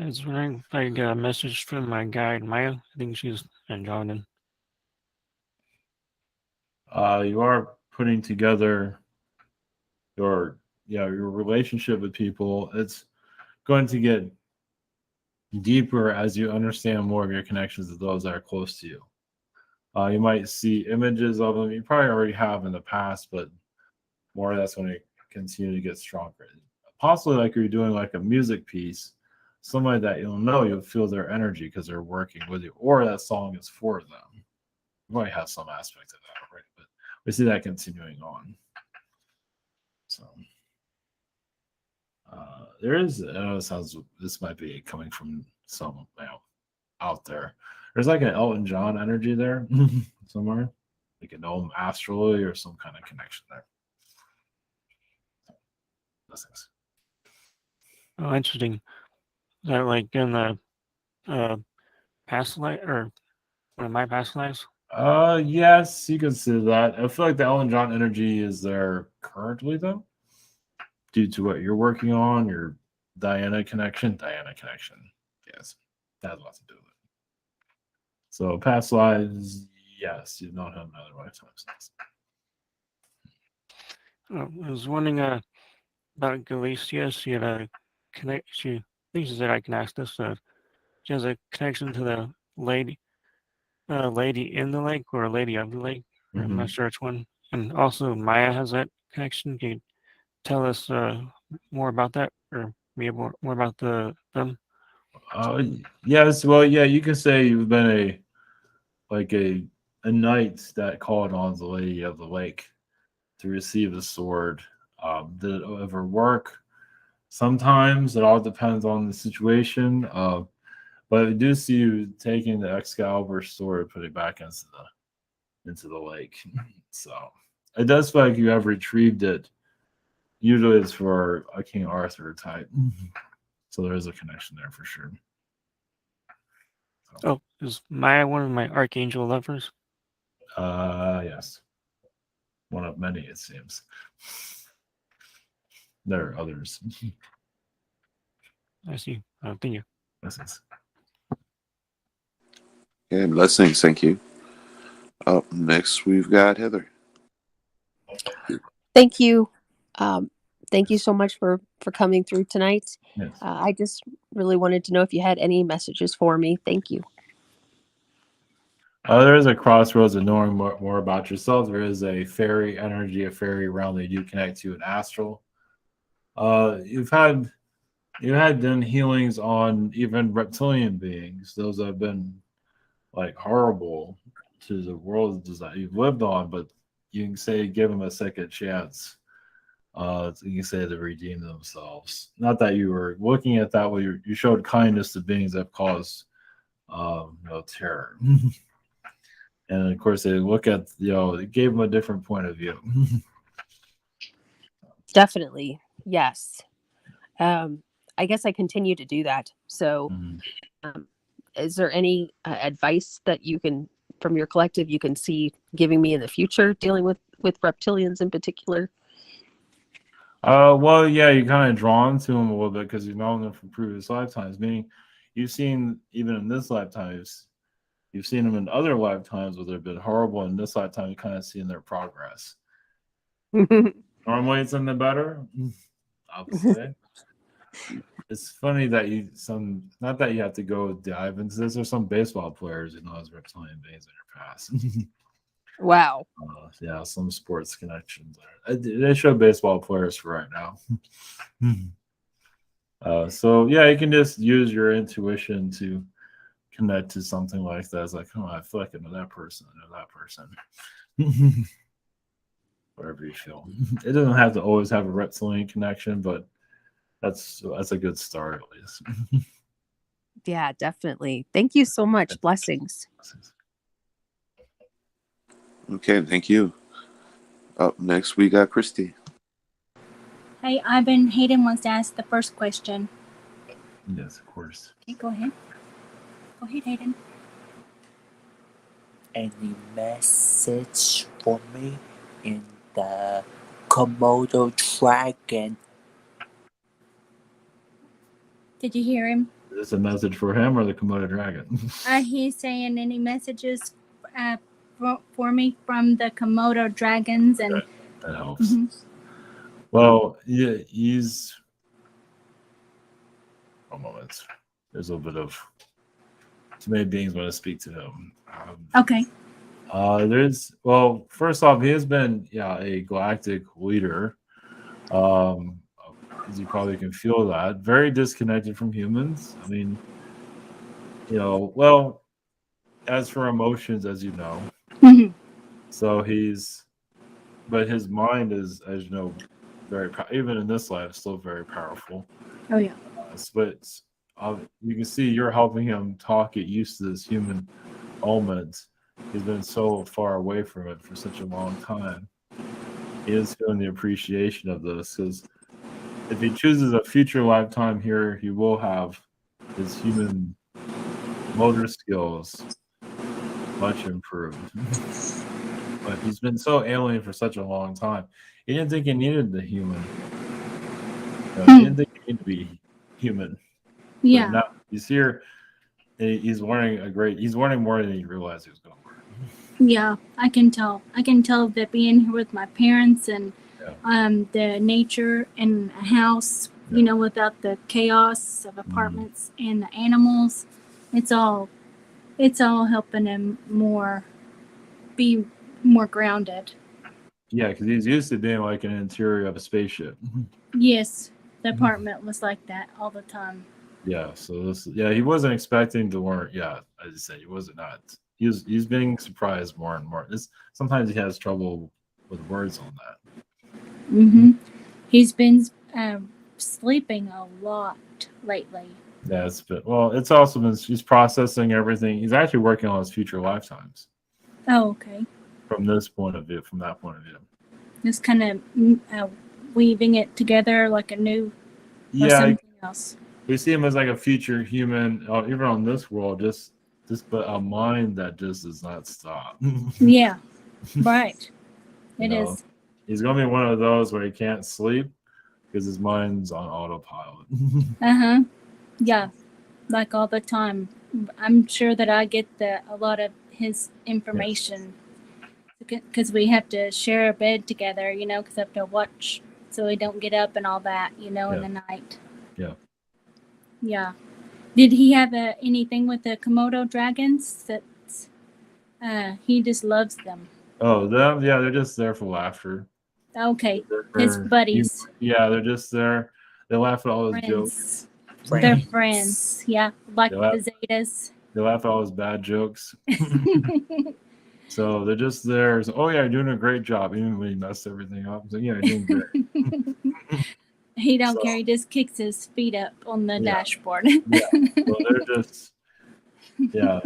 I was wondering if I could get a message from my guide, Maya. I think she's Andromedan. You are putting together your relationship with people. It's going to get deeper as you understand more of your connections with those that are close to you. You might see images of them. You probably already have in the past, but more that's going to continue to get stronger. Possibly like you're doing like a music piece, somebody that you'll feel their energy because they're working with you, or that song is for them. You might have some aspect of that already, but we see that continuing on. So there is, I know this might be coming from some out there. There's like an Elton John energy there somewhere. You can know him astrally or some kind of connection there. Blessings. Oh, interesting. Is that like in the past life or one of my past lives? Yes, you can see that. I feel like the Elton John energy is there currently, though, due to what you're working on, your Diana connection. Yes, that has a lot to do with it. So past lives, yes, you've known him in other lifetimes. I was wondering about Galicia. She had a connect. I think she said I can ask this. She has a connection to the lady in the lake or a lady of the lake. I'm not sure which one. And also Maya has that connection. Can you tell us more about that, or more about them? Yes. Well, yeah, you can say you've been a knight that called on the lady of the lake to receive the sword. Did it ever work? Sometimes it all depends on the situation. But I do see you taking the Excalibur sword and putting it back into the lake. So it does feel like you have retrieved it. Usually it's for a King Arthur type. So there is a connection there for sure. Oh, is Maya one of my archangel lovers? Yes. One of many, it seems. There are others. I see. Thank you. Blessings. Okay, blessings. Thank you. Up next, we've got Heather. Thank you. Thank you so much for coming through tonight. Yes. I just really wanted to know if you had any messages for me. Thank you. There is a crossroads of knowing more about yourself. There is a fairy energy, a fairy realm that you connect to an astral. You've had done healings on even reptilian beings. Those have been like horrible to the world that you've lived on, but you can say give them a second chance. You can say to redeem themselves. Not that you were looking at that way. You showed kindness to beings that caused terror. And of course, they look at it gave them a different point of view. Definitely, yes. I guess I continue to do that. So, is there any advice that you can, from your collective, you can see giving me in the future dealing with reptilians in particular? Well, yeah, you're kind of drawn to them a little bit because you've known them from previous lifetimes. Meaning, you've seen even in this lifetime, you've seen them in other lifetimes where they've been horrible. In this lifetime, you kind of seen their progress. Normally, it's in the better. I would say. It's funny that not that you have to go dive into this. There's some baseball players who know as reptilian beings in your past. Wow. Yeah, some sports connections there. They show baseball players for right now. So yeah, you can just use your intuition to connect to something like that. It's like, oh, I feel like I know that person. I know that person. Whatever you feel. It doesn't have to always have a reptilian connection, but that's a good start at least. Yeah, definitely. Thank you so much. Blessings. Okay, thank you. Up next, we got Christy. Hey, Ivan, Hayden wants to ask the first question. Yes, of course. Okay, go ahead. Go ahead, Hayden. Any message for me in the Komodo dragon? Did you hear him? Is this a message for him or the Komodo dragon? He's saying any messages for me from the Komodo dragons, and that helps. Well, yeah, he's. A moment. There's a little bit of too many beings want to speak to him. Okay. First off, he has been a galactic leader. As you probably can feel that, very disconnected from humans. I mean, as for emotions, as you know, so but his mind is, as you know, very even in this life, still very powerful. Oh yeah. But you can see you're helping him get used to this human element. He's been so far away from it for such a long time. He is feeling the appreciation of this because if he chooses a future lifetime here, he will have his human motor skills much improved. But he's been so alien for such a long time. He didn't think he needed the human. He didn't think he needed to be human. Yeah. But now he's here. He's learning more than he realized he was going to learn. Yeah, I can tell. I can tell that being here with my parents and the nature in a house, you know, without the chaos of apartments and the animals, it's all helping him be more grounded. Yeah, because he's used to being like an interior of a spaceship. Yes, the apartment was like that all the time. Yeah, so he wasn't expecting to learn. Yeah, as you said, he wasn't not. He's being surprised more and more. Sometimes he has trouble with words on that. He's been sleeping a lot lately. Yeah, it's also been he's processing everything. He's actually working on his future lifetimes. Oh, okay. From that point of view. Just kind of weaving it together like a new or something else. We see him as like a future human, even on this world, just but a mind that just does not stop. Yeah, right. It is. He's gonna be one of those where he can't sleep because his mind's on autopilot. Yeah, like all the time. I'm sure that I get a lot of his information because we have to share a bed together, you know, because I have to watch so we don't get up and all that, you know, in the night. Yeah. Yeah. Did he have anything with the Komodo dragons that he just loves them? Oh, them? Yeah, they're just there for laughter. Okay, his buddies. Yeah, they're just there. They laugh at all his jokes. They're friends. Yeah, like the Zetas. They laugh at all his bad jokes. So they're just there. So, oh yeah, you're doing a great job. Even when he messed everything up. So yeah, you're doing great. He don't care. He just kicks his feet up on the dashboard. Yeah. So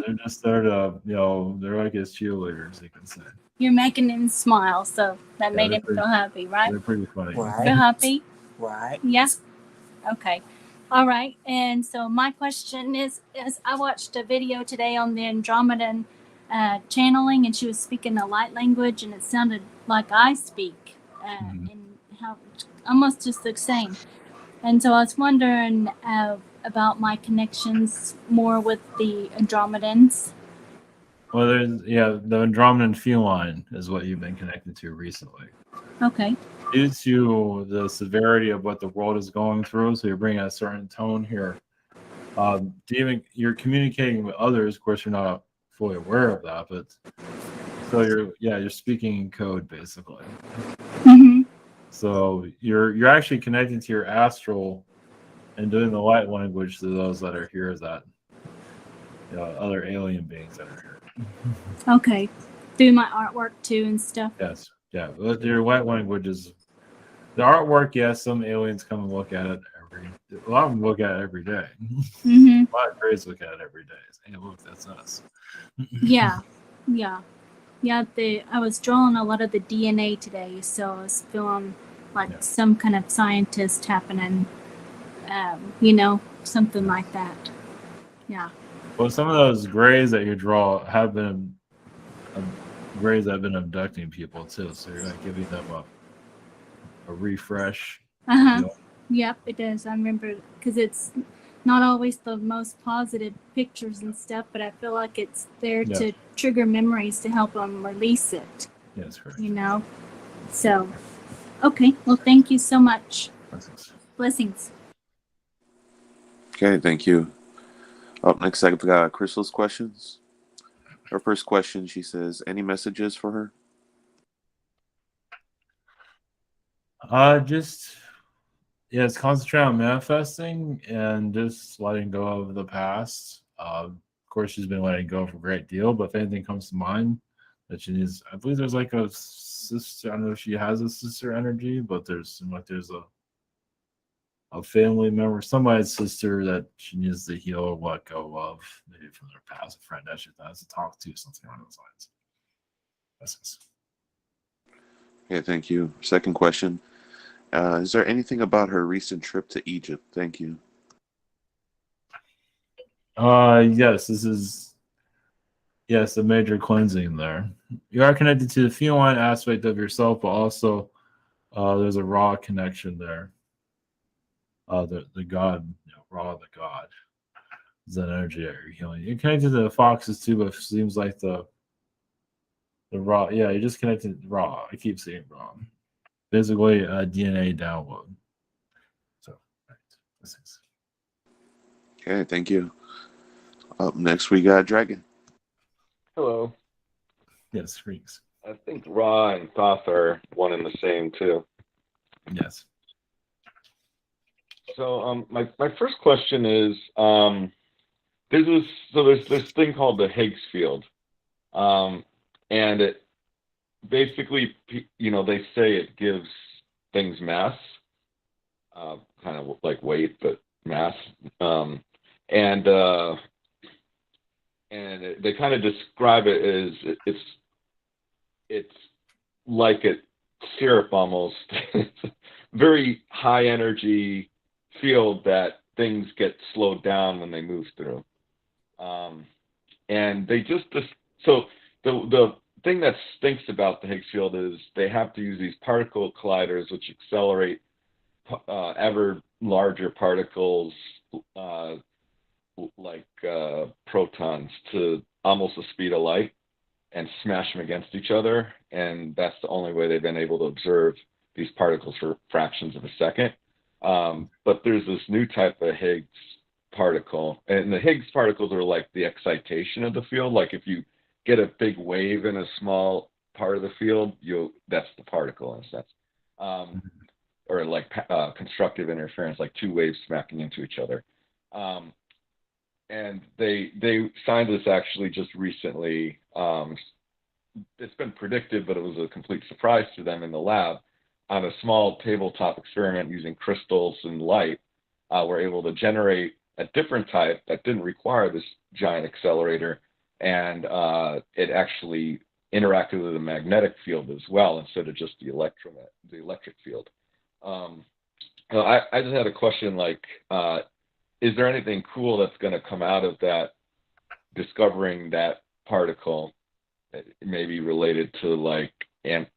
they're just there to, you know, they're like his cheerleaders, you can say. You're making him smile, so that made him feel happy, right? They're pretty funny. Feel happy? Right. Yeah. Okay. All right. And so my question is I watched a video today on the Andromedan channeling, and she was speaking a light language, and it sounded like I speak, and how almost just the same. And so I was wondering about my connections more with the Andromedans. Well, the Andromedan feline is what you've been connected to recently. Okay. Due to the severity of what the world is going through, so you're bringing a certain tone here. You're communicating with others. Of course, you're not fully aware of that, but so you're speaking in code basically. So you're actually connecting to your astral and doing the light language to those that are here, that other alien beings that are here. Okay. Through my artwork too and stuff. Yes. Yeah. But your light language is the artwork. Yes, some aliens come and look at it a lot of them look at it every day. A lot of Greys look at it every day. Hey, look, that's us. Yeah. I was drawing a lot of the DNA today, so I was feeling like some kind of scientist happening. Something like that. Yeah. Well, some of those Greys that you draw have been Greys that have been abducting people too, so you're like giving them a refresh. Yep, it does. I remember because it's not always the most positive pictures and stuff, but I feel like it's there to trigger memories to help them release it. Yes, correct. So, okay. Well, thank you so much. Blessings. Okay, thank you. Up next, I've got Crystal's questions. Her first question, she says, any messages for her? It's concentrate on manifesting and just letting go of the past. Of course, she's been letting go of a great deal, but if anything comes to mind that she needs, I believe there's like a sister. I don't know if she has a sister energy, but there's a family member, somebody's sister that she needs to heal or let go of, maybe from their past, a friend that she has to talk to, something along those lines. That's Okay, thank you. Second question. Is there anything about her recent trip to Egypt? Thank you. Yes, this is a major cleansing there. You are connected to the feline aspect of yourself, but also there's a Ra connection there. The God, Ra the God. Zen energy that you're healing. You're connected to the foxes too, but it seems like the raw. Yeah, you're just connected to raw. I keep saying raw. Basically, a DNA download. So, right. This is. Okay, thank you. Up next, we got Dragon. Hello. Yes, freaks. I think Ra and Thoth are one and the same too. Yes. So my first question is there's this thing called the Higgs field, and it basically, they say it gives things mass, kind of like weight but mass, and they kind of describe it as it's like a syrup almost. It's a very high energy field that things get slowed down when they move through. And they so the thing that stinks about the Higgs field is they have to use these particle colliders which accelerate ever larger particles like protons to almost the speed of light and smash them against each other, and that's the only way they've been able to observe these particles for fractions of a second. But there's this new type of Higgs particle, and the Higgs particles are like the excitation of the field. Like if you get a big wave in a small part of the field, that's the particle in a sense. Or like constructive interference, like two waves smacking into each other. And they scientists actually just recently, it's been predicted, but it was a complete surprise to them in the lab, on a small tabletop experiment using crystals and light, were able to generate a different type that didn't require this giant accelerator, and it actually interacted with the magnetic field as well instead of just the electric field. I just had a question, like, is there anything cool that's going to come out of that, discovering that particle, maybe related to like, negating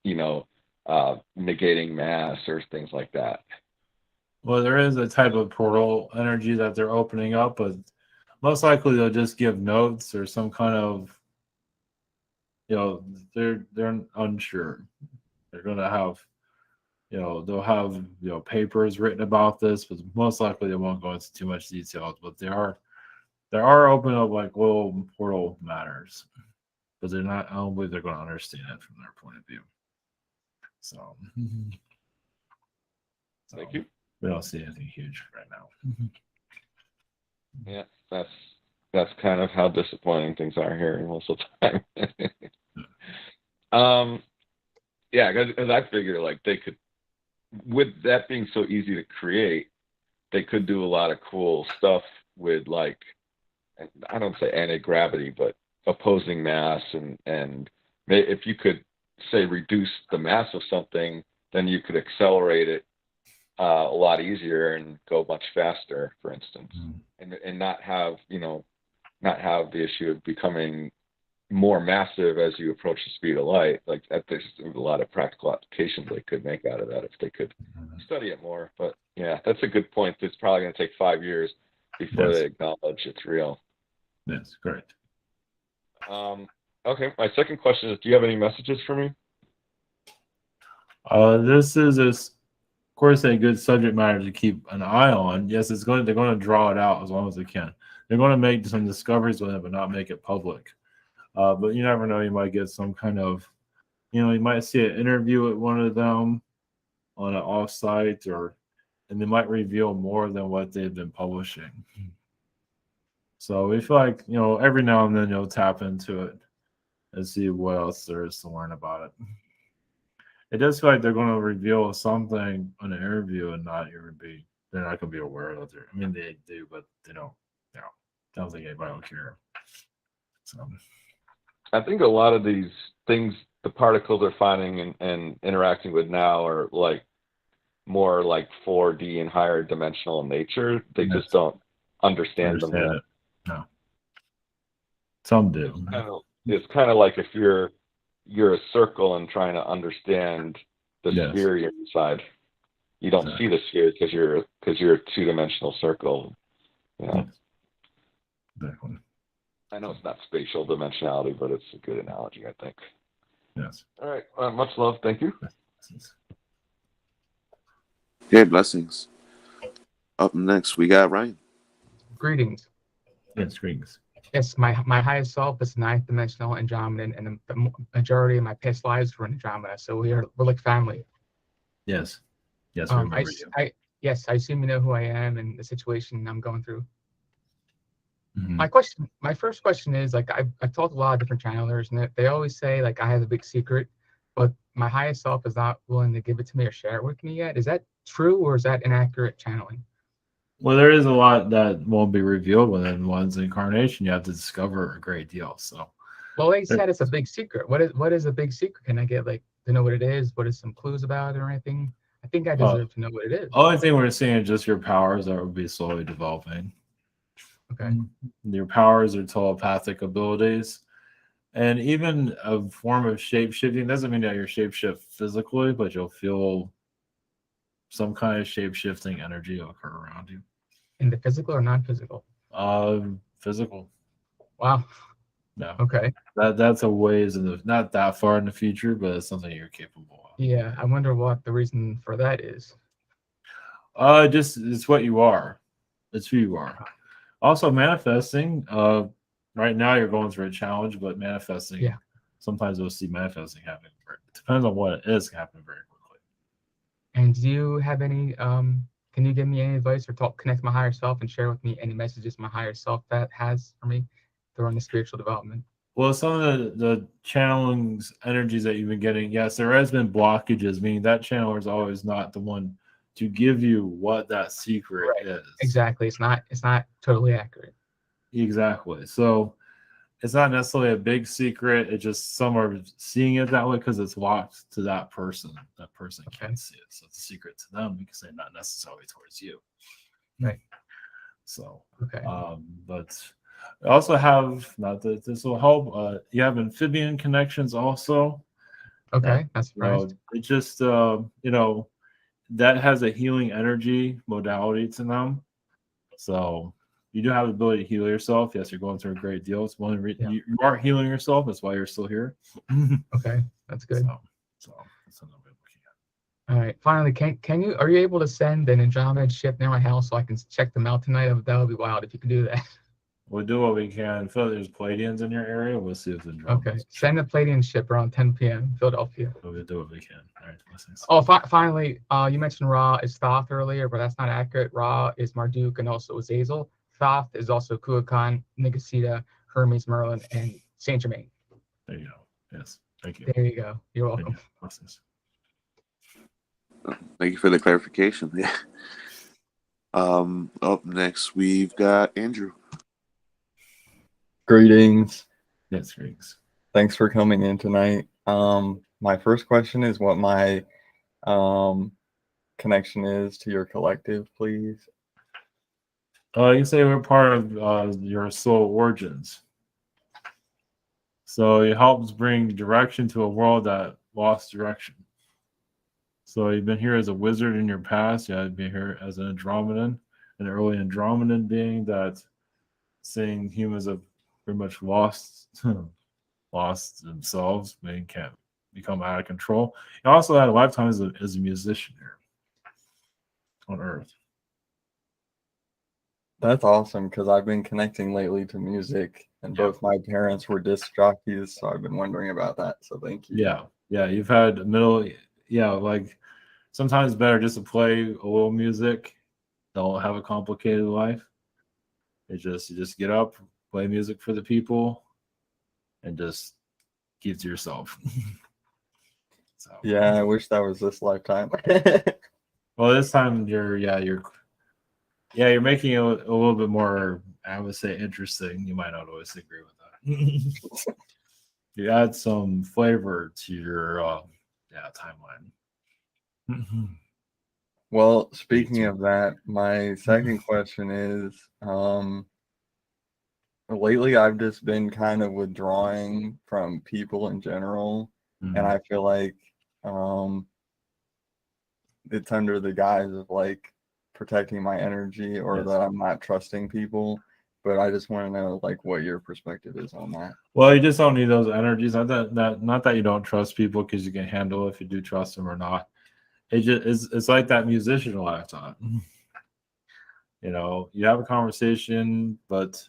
mass or things like that? Well, there is a type of portal energy that they're opening up, but most likely they'll just give notes or some kind of, they're unsure. They're going to have, they'll have, papers written about this, but most likely they won't go into too much detail. But they are opening up like little portal matters, but they're not. I don't believe they're going to understand it from their point of view. So, thank you. We don't see anything huge right now. Yeah, that's kind of how disappointing things are here most of the time. Yeah, because I figure like they could, with that being so easy to create, they could do a lot of cool stuff with, like, I don't say anti-gravity, but opposing mass, and if you could say reduce the mass of something, then you could accelerate it a lot easier and go much faster, for instance, and not have the issue of becoming more massive as you approach the speed of light. Like that, there's a lot of practical applications they could make out of that if they could study it more. But yeah, that's a good point. It's probably going to take 5 years before they acknowledge it's real. Yes, correct. Okay, my second question is, do you have any messages for me? This is, of course, a good subject matter to keep an eye on. Yes, they're going to draw it out as long as they can. They're going to make some discoveries with it, but not make it public. But you never know. You might get some kind of, you might see an interview with one of them on an offsite, and they might reveal more than what they've been publishing. So we feel like, every now and then you'll tap into it and see what else there is to learn about it. It does feel like they're going to reveal something on an interview and they're not going to be aware of it. I mean, they do, but they don't. I don't think anybody will care. So I think a lot of these things, the particles they're finding and interacting with now, are like more like 4D and higher dimensional in nature. They just don't understand them yet. No. Some do. It's kind of like if you're a circle and trying to understand the sphere you're inside. You don't see the sphere because you're a two-dimensional circle. Exactly. I know it's not spatial dimensionality, but it's a good analogy, I think. Yes. All right. Much love. Thank you. Okay, blessings. Up next, we got Ryan. Greetings. Yes, greetings. Yes, my highest self is ninth dimensional Andromedan, and the majority of my past lives were in Andromeda. So we're like family. Yes. Yes, we remember you. Yes, I assume you know who I am and the situation I'm going through. Mhm. My first question is, like, I've talked to a lot of different channelers, and they always say, like, I have a big secret, but my highest self is not willing to give it to me or share it with me yet. Is that true, or is that inaccurate channeling? Well, there is a lot that won't be revealed within one's incarnation. You have to discover a great deal. So, Well, they said it's a big secret. What is a big secret? Can I get, like, to know what it is? What is some clues about it or anything? I think I deserve to know what it is. only thing we're seeing is just your powers that will be slowly developing. Okay. Your powers are telepathic abilities. And even a form of shape shifting doesn't mean that you're shape shift physically, but you'll feel some kind of shape shifting energy occur around you. In the physical or non-physical? Physical. Wow. No. Okay. That's a ways in the not that far in the future, but it's something you're capable of. Yeah, I wonder what the reason for that is. Just it's what you are. It's who you are. Also manifesting. Right now you're going through a challenge, but manifesting. Yeah. Sometimes we'll see manifesting happen. It depends on what it is happening very quickly. And do you have any can you give me any advice or connect my higher self and share with me any messages my higher self that has for me during the spiritual development? Well, some of the channelings energies that you've been getting, yes, there has been blockages, meaning that channeler is always not the one to give you what that secret is. Exactly. It's not totally accurate. Exactly. So it's not necessarily a big secret. It just some are seeing it that way because it's locked to that person. That person can't see it. So it's a secret to them because they're not necessarily towards you. Right. So okay. But I also have, not that this will help, you have amphibian connections also. Okay, that's right. It just that has a healing energy modality to them. So you do have the ability to heal yourself. Yes, you're going through a great deal. It's one reason you are healing yourself. That's why you're still here. Okay, that's good. So that's another way of looking at it. All right. Finally, are you able to send an Andromeda ship near my house so I can check them out tonight? That would be wild if you could do that. We'll do what we can. If there's Palladians in your area, we'll see if the Andromeda. Okay. Send a Palladian ship around 10 p.m. Philadelphia. We'll do what we can. All right. Blessings. Oh, finally, you mentioned Ra is Thoth earlier, but that's not accurate. Ra is Marduk and also Azazel. Thoth is also Kuakan, Nigasita, Hermes, Merlin, and Saint Germain. There you go. Yes. Thank you. There you go. You're welcome. You. Blessings. Thank you for the clarification. Yeah. Up next, we've got Andrew. Greetings. Yes, greetings. Thanks for coming in tonight. My first question is what my connection is to your collective, please. You say we're part of your soul origins. So it helps bring direction to a world that lost direction. So you've been here as a wizard in your past. Yeah, you've been here as an Andromedan, an early Andromedan being that seeing humans have pretty much lost themselves, they can't become out of control. You also had a lifetime as a musician here on Earth. That's awesome because I've been connecting lately to music, and both my parents were disc jockeys, so I've been wondering about that. So thank you. Yeah, you've had like sometimes it's better just to play a little music. Don't have a complicated life. You just get up, play music for the people, and just keep to yourself. Yeah, I wish that was this lifetime. Well, this time you're making it a little bit more, I would say, interesting. You might not always agree with that. You add some flavor to your timeline. Well, speaking of that, my second question is, lately I've just been kind of withdrawing from people in general, and I feel like it's under the guise of like protecting my energy or that I'm not trusting people. but I just want to know like what your perspective is on that. Well, you just don't need those energies. Not that you don't trust people, because you can handle if you do trust them or not. It's like that musician lifetime. You know, you have a conversation, but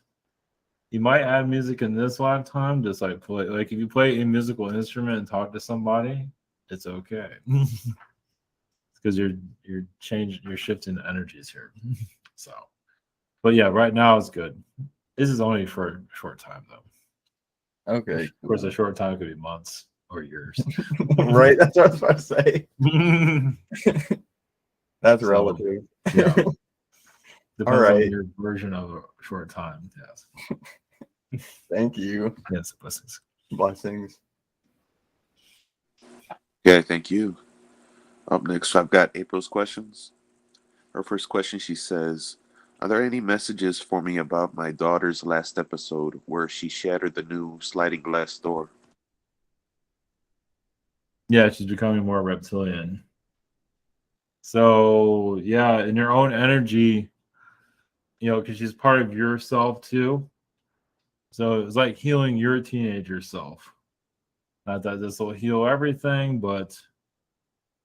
you might add music in this lifetime. Just like if you play a musical instrument and talk to somebody, it's okay. Because you're shifting the energies here. So, but yeah, right now it's good. This is only for a short time though. Okay. Of course, a short time could be months or years. Right, that's what I was about to say. That's relative. Yeah. Depends right. on your version of a short time. Yes. Thank you. Yes, blessings. Blessings. Okay, thank you. Up next, I've got April's questions. Her first question, she says, are there any messages for me about my daughter's last episode where she shattered the new sliding glass door? Yeah, she's becoming more reptilian. So, yeah, in your own energy, you know, because she's part of yourself too. So it's like healing your teenager self. Not that this will heal everything, but,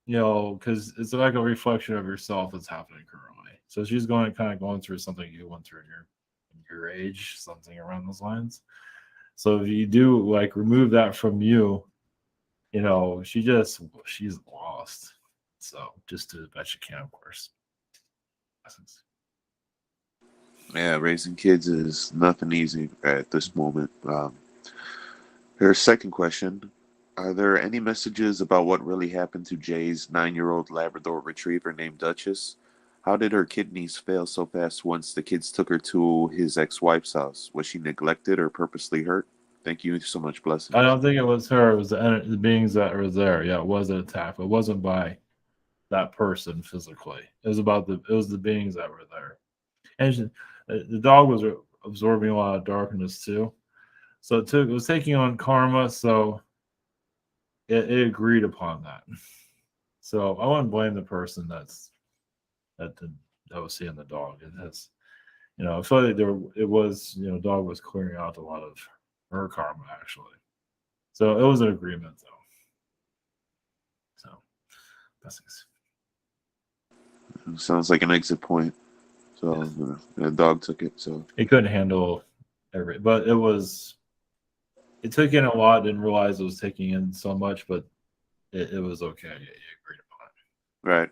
you know, because it's like a reflection of yourself that's happening currently. So she's going through something you went through in your age, something around those lines. So if you do like remove that from you, you know, she's lost. So just do the best you can, of course. Yeah, raising kids is nothing easy at this moment. Her second question, are there any messages about what really happened to Jay's 9-year-old Labrador Retriever named Duchess? How did her kidneys fail so fast once the kids took her to his ex-wife's house? Was she neglected or purposely hurt? Thank you so much, blessings. I don't think it was her. It was the beings that were there. Yeah, it was an attack. It wasn't by that person physically. It was the beings that were there. And the dog was absorbing a lot of darkness too. So it was taking on karma. So it agreed upon that. So I wouldn't blame the person that was seeing the dog. It has, you know, I feel like dog was clearing out a lot of her karma actually. So it was an agreement though. So blessings. Sounds like an exit point. So the dog took it. So it couldn't handle but it took in a lot. Didn't realize it was taking in so much, but it was okay. Yeah, you agreed upon it. Right.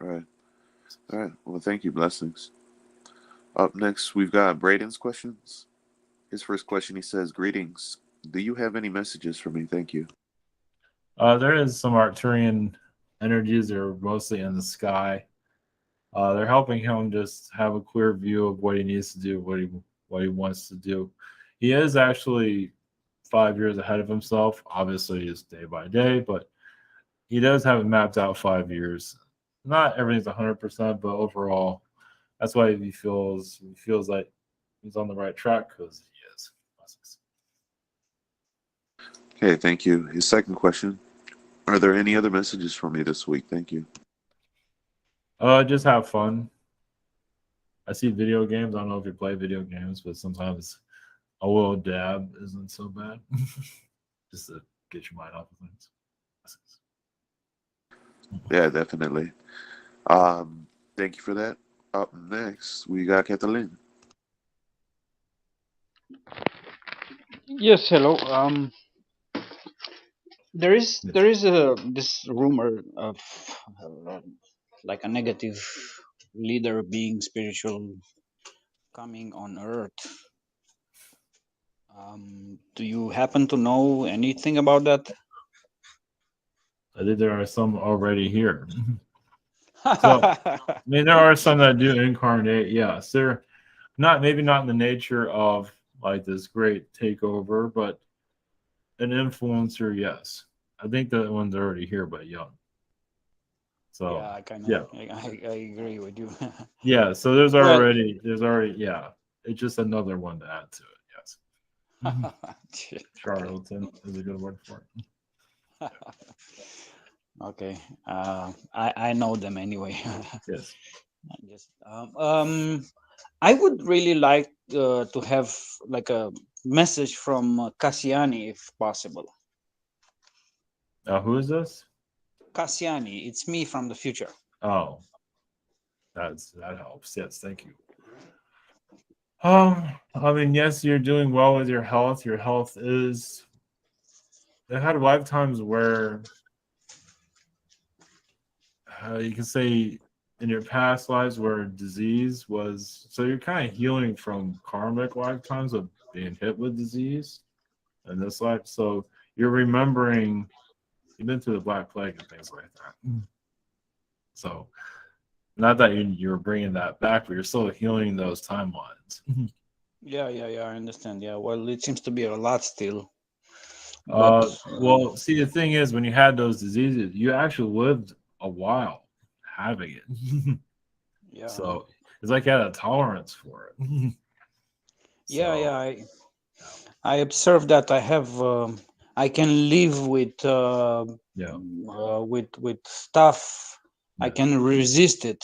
All right. Well, thank you. Blessings. Up next, we've got Braden's questions. His first question, he says, greetings. Do you have any messages for me? Thank you. There is some Arcturian energies that are mostly in the sky. They're helping him just have a clear view of what he needs to do, what he wants to do. He is actually 5 years ahead of himself. Obviously, it's day by day, but he does have it mapped out 5 years. Not everything's 100%, but overall, that's why he feels like he's on the right track, because he is. Okay, thank you. His second question, are there any other messages for me this week? Thank you. Just have fun. I see video games. I don't know if you play video games, but sometimes a little dab isn't so bad. Just to get your mind off of things. Yeah, definitely. Thank you for that. Up next, we got Kathleen. Yes, hello. There is this rumor of like a negative leader being spiritual coming on Earth. Do you happen to know anything about that? I think there are some already here. So, I mean, there are some that do incarnate. Yes, they're maybe not in the nature of like this great takeover, but an influencer. Yes, I think that one's already here, but young. So yeah, I agree with you. Yeah, so there's already yeah. It's just another one to add to it. Yes. Charlatan is a good word for it. Okay, I know them anyway. Yes. Just I would really like to have like a message from Casani, if possible. Who is this? Casani, it's me from the future. Oh, that helps. Yes, thank you. I mean, yes, you're doing well with your health. Your health is. I had lifetimes where you can say in your past lives where disease was. So you're kind of healing from karmic lifetimes of being hit with disease in this life. So you're remembering. You've been through the Black Plague and things like that. So, not that you're bringing that back, but you're still healing those timelines. Yeah, I understand. Yeah, well, it seems to be a lot still. But Well, see, the thing is, when you had those diseases, you actually lived a while having it. yeah, So it's like you had a tolerance for it. yeah, I observed that I have I can live with with stuff. I can resist it.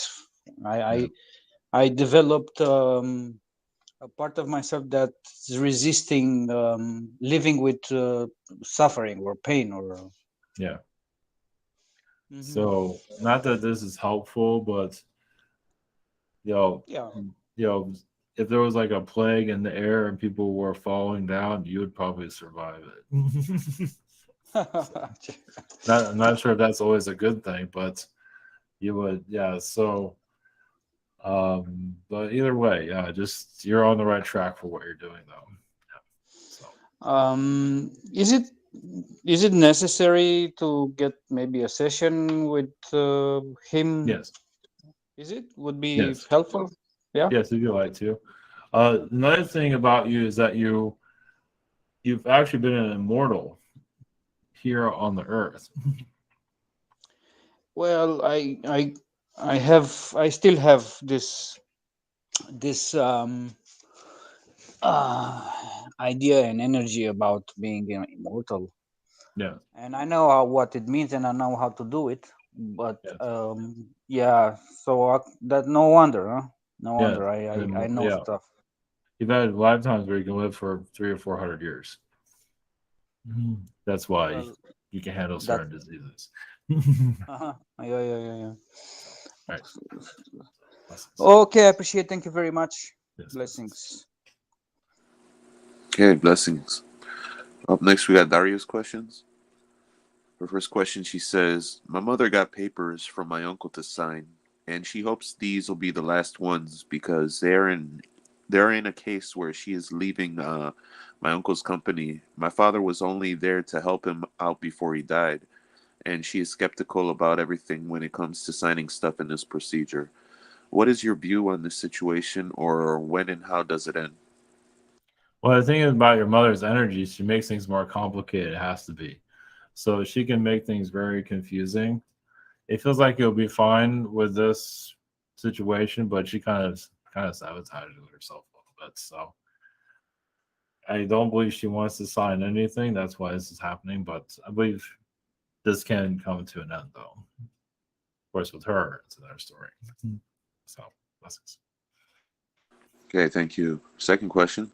I developed a part of myself that's resisting living with suffering or pain or Yeah. So not that this is helpful, but Yeah. if there was like a plague in the air and people were falling down, you would probably survive it. I'm not sure if that's always a good thing, but you would, yeah. So, but either way, yeah, just you're on the right track for what you're doing, though. Is it necessary to get maybe a session with him? Yes. Is it would be Yes. helpful? Yeah. Yes, if you like to. Another thing about you is that you've actually been an immortal here on the earth. Well, I still have this idea and energy about being immortal. Yeah. And I know what it means, and I know how to do it. But yeah, so that no wonder, huh? No Yeah. wonder I know Yeah. stuff. You've had lifetimes where you can live for 300 or 400 years. That's why Well, you can handle certain diseases. Yeah. Right. Okay, I appreciate. Thank you very much. Blessings. Okay, blessings. Up next, we got Daria's questions. Her first question, she says, "My mother got papers from my uncle to sign, and she hopes these will be the last ones because they're in a case where she is leaving my uncle's company. My father was only there to help him out before he died, and she is skeptical about everything when it comes to signing stuff in this procedure. What is your view on this situation, or when and how does it end?" Well, the thing is about your mother's energy, she makes things more complicated. It has to be. So she can make things very confusing. It feels like you'll be fine with this situation, but she kind of sabotages herself a little bit. So I don't believe she wants to sign anything. That's why this is happening. But I believe this can come to an end, though. Of course, with her, it's another story. So, blessings. Okay, thank you. Second question.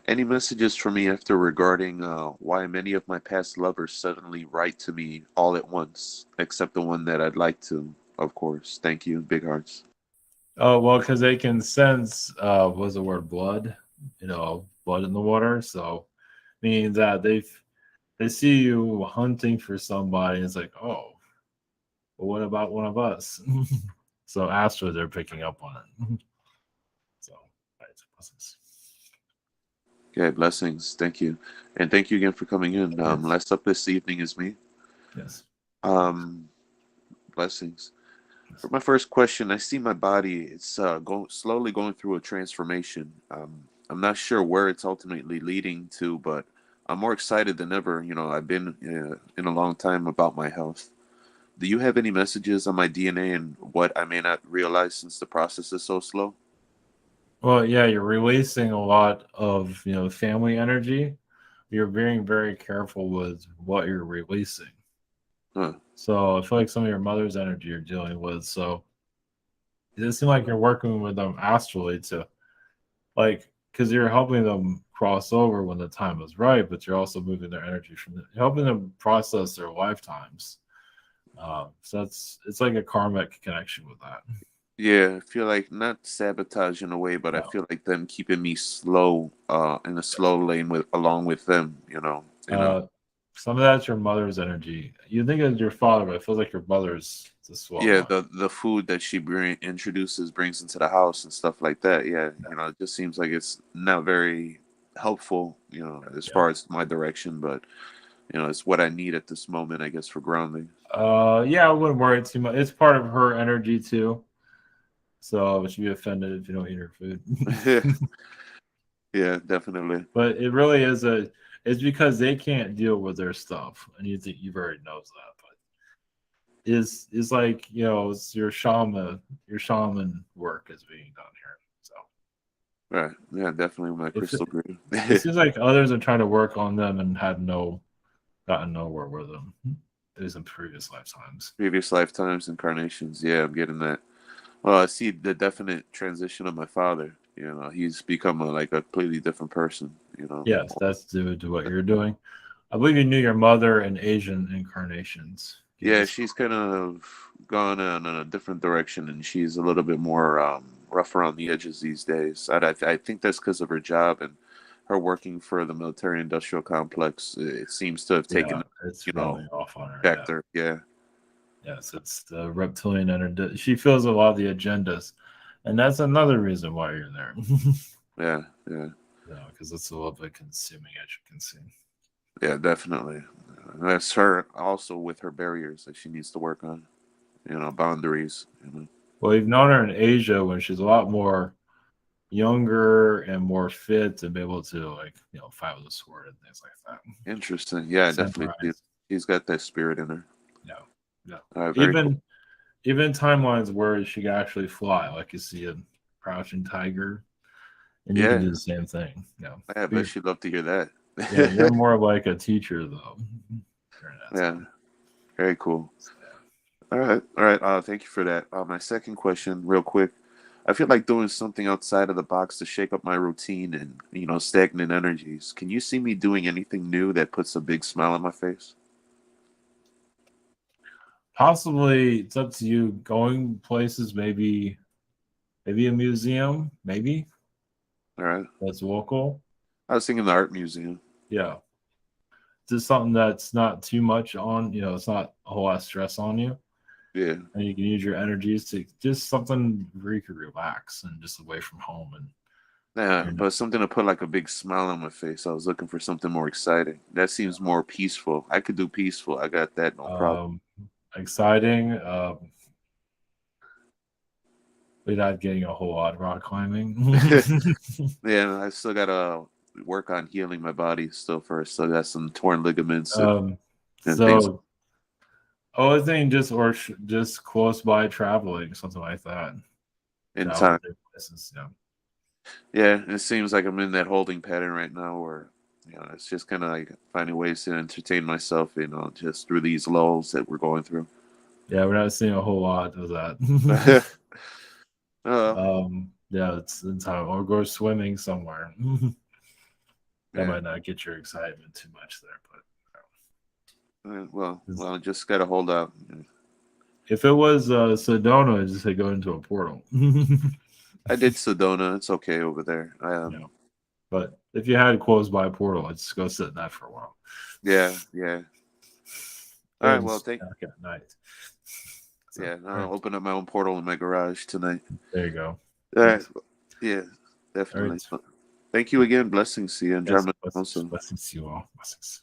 Any messages for me after regarding why many of my past lovers suddenly write to me all at once, except the one that I'd like to, of course. Thank you. Big hearts. Oh, well, because they can sense, what's the word, blood? Blood in the water. So, meaning that they see you hunting for somebody. And it's like, oh, well, what about one of us? So, Astro, they're picking up on it. So, right, blessings. Okay, blessings. Thank you. And thank you again for coming in. Last up this evening is me. Yes. Blessings. For my first question, I see my body. It's slowly going through a transformation. I'm not sure where it's ultimately leading to, but I'm more excited than ever. I've been in a long time about my health. Do you have any messages on my DNA and what I may not realize since the process is so slow? Well, yeah, you're releasing a lot of, family energy. You're being very careful with what you're releasing. Huh. So I feel like some of your mother's energy you're dealing with. So it seems like you're working with them astrally to, like, because you're helping them cross over when the time is right, but you're also moving their energy helping them process their lifetimes. So it's like a karmic connection with that. Yeah, I feel like not sabotage in a way, but I No. feel like them keeping me slow, in a slow lane along with them. You know. Some of that's your mother's energy. You think it's your father, but it feels like your mother's the slow Yeah, one. the food that she brings into the house and stuff like that. Yeah, it just seems like it's not very helpful, as far as my direction, but it's what I need at this moment, I guess, for grounding. Yeah, I wouldn't worry too much. It's part of her energy too. So she'd be offended if you don't eat her food. Yeah, definitely. But it really is it's because they can't deal with their stuff. And you think you've already knows that, but it's like, it's your shaman work is being done here. So Right. Yeah, definitely my crystal grid. it seems like others are trying to work on them and gotten nowhere with them. It was in previous lifetimes. Previous lifetimes, incarnations. Yeah, I'm getting that. Well, I see the definite transition of my father. He's become a completely different person. Yes, that's due to what you're doing. I believe you knew your mother in Asian incarnations. Yeah, she's kind of gone in a different direction, and she's a little bit more rough around the edges these days. I think that's because of her job and her working for the military-industrial complex. It seems to have taken, it's rubbing off on her. factor. Yeah. Yes, it's the reptilian energy. She feels a lot of the agendas, and that's another reason why you're there. Yeah. Because it's a little bit consuming, as you can see. Yeah, definitely. That's her also with her barriers that she needs to work on. Boundaries. Well, you've known her in Asia when she's a lot more younger and more fit and be able to fight with a sword and things like that. Interesting. Yeah, definitely. She's got that spirit in her. Yeah. Very cool. Even timelines where she can actually fly, like you see a crouching tiger, and you can do the same thing. I bet she'd love to hear that. Yeah, you're more like a teacher though. Yeah, very cool. All right. Thank you for that. My second question, real quick. I feel like doing something outside of the box to shake up my routine and stagnant energies. Can you see me doing anything new that puts a big smile on my face? Possibly, it's up to you. Going places, maybe a museum, maybe. All right. That's local. I was thinking the art museum. Yeah. Just something that's not too much on, it's not a whole lot of stress on you. Yeah. And you can use your energies to just something where you could relax and just away from home. But something to put like a big smile on my face. I was looking for something more exciting. That seems more peaceful. I could do peaceful. I got that, no problem. Exciting. We're not getting a whole lot of rock climbing. Yeah, I still gotta work on healing my body still first. So got some torn ligaments. And things. I think just close by traveling, something like that. In time. Places, yeah, it seems like I'm in that holding pattern right now where it's just kind of like finding ways to entertain myself, just through these lulls that we're going through. Yeah, we're not seeing a whole lot of that. Yeah, it's in time. Or go swimming somewhere. That might not get your excitement too much there, but well, just gotta hold out. If it was Sedona, just say go into a portal. I did Sedona. It's okay over there. But if you had close by a portal, I'd just go sit in that for a while. Yeah. All right. Well, thank you. Night. So, yeah, I'll open up my own portal in my garage tonight. There you go. All right. Yeah, definitely. All right. Thank you again. Blessings to you, Andromeda. Blessings to you all. Blessings.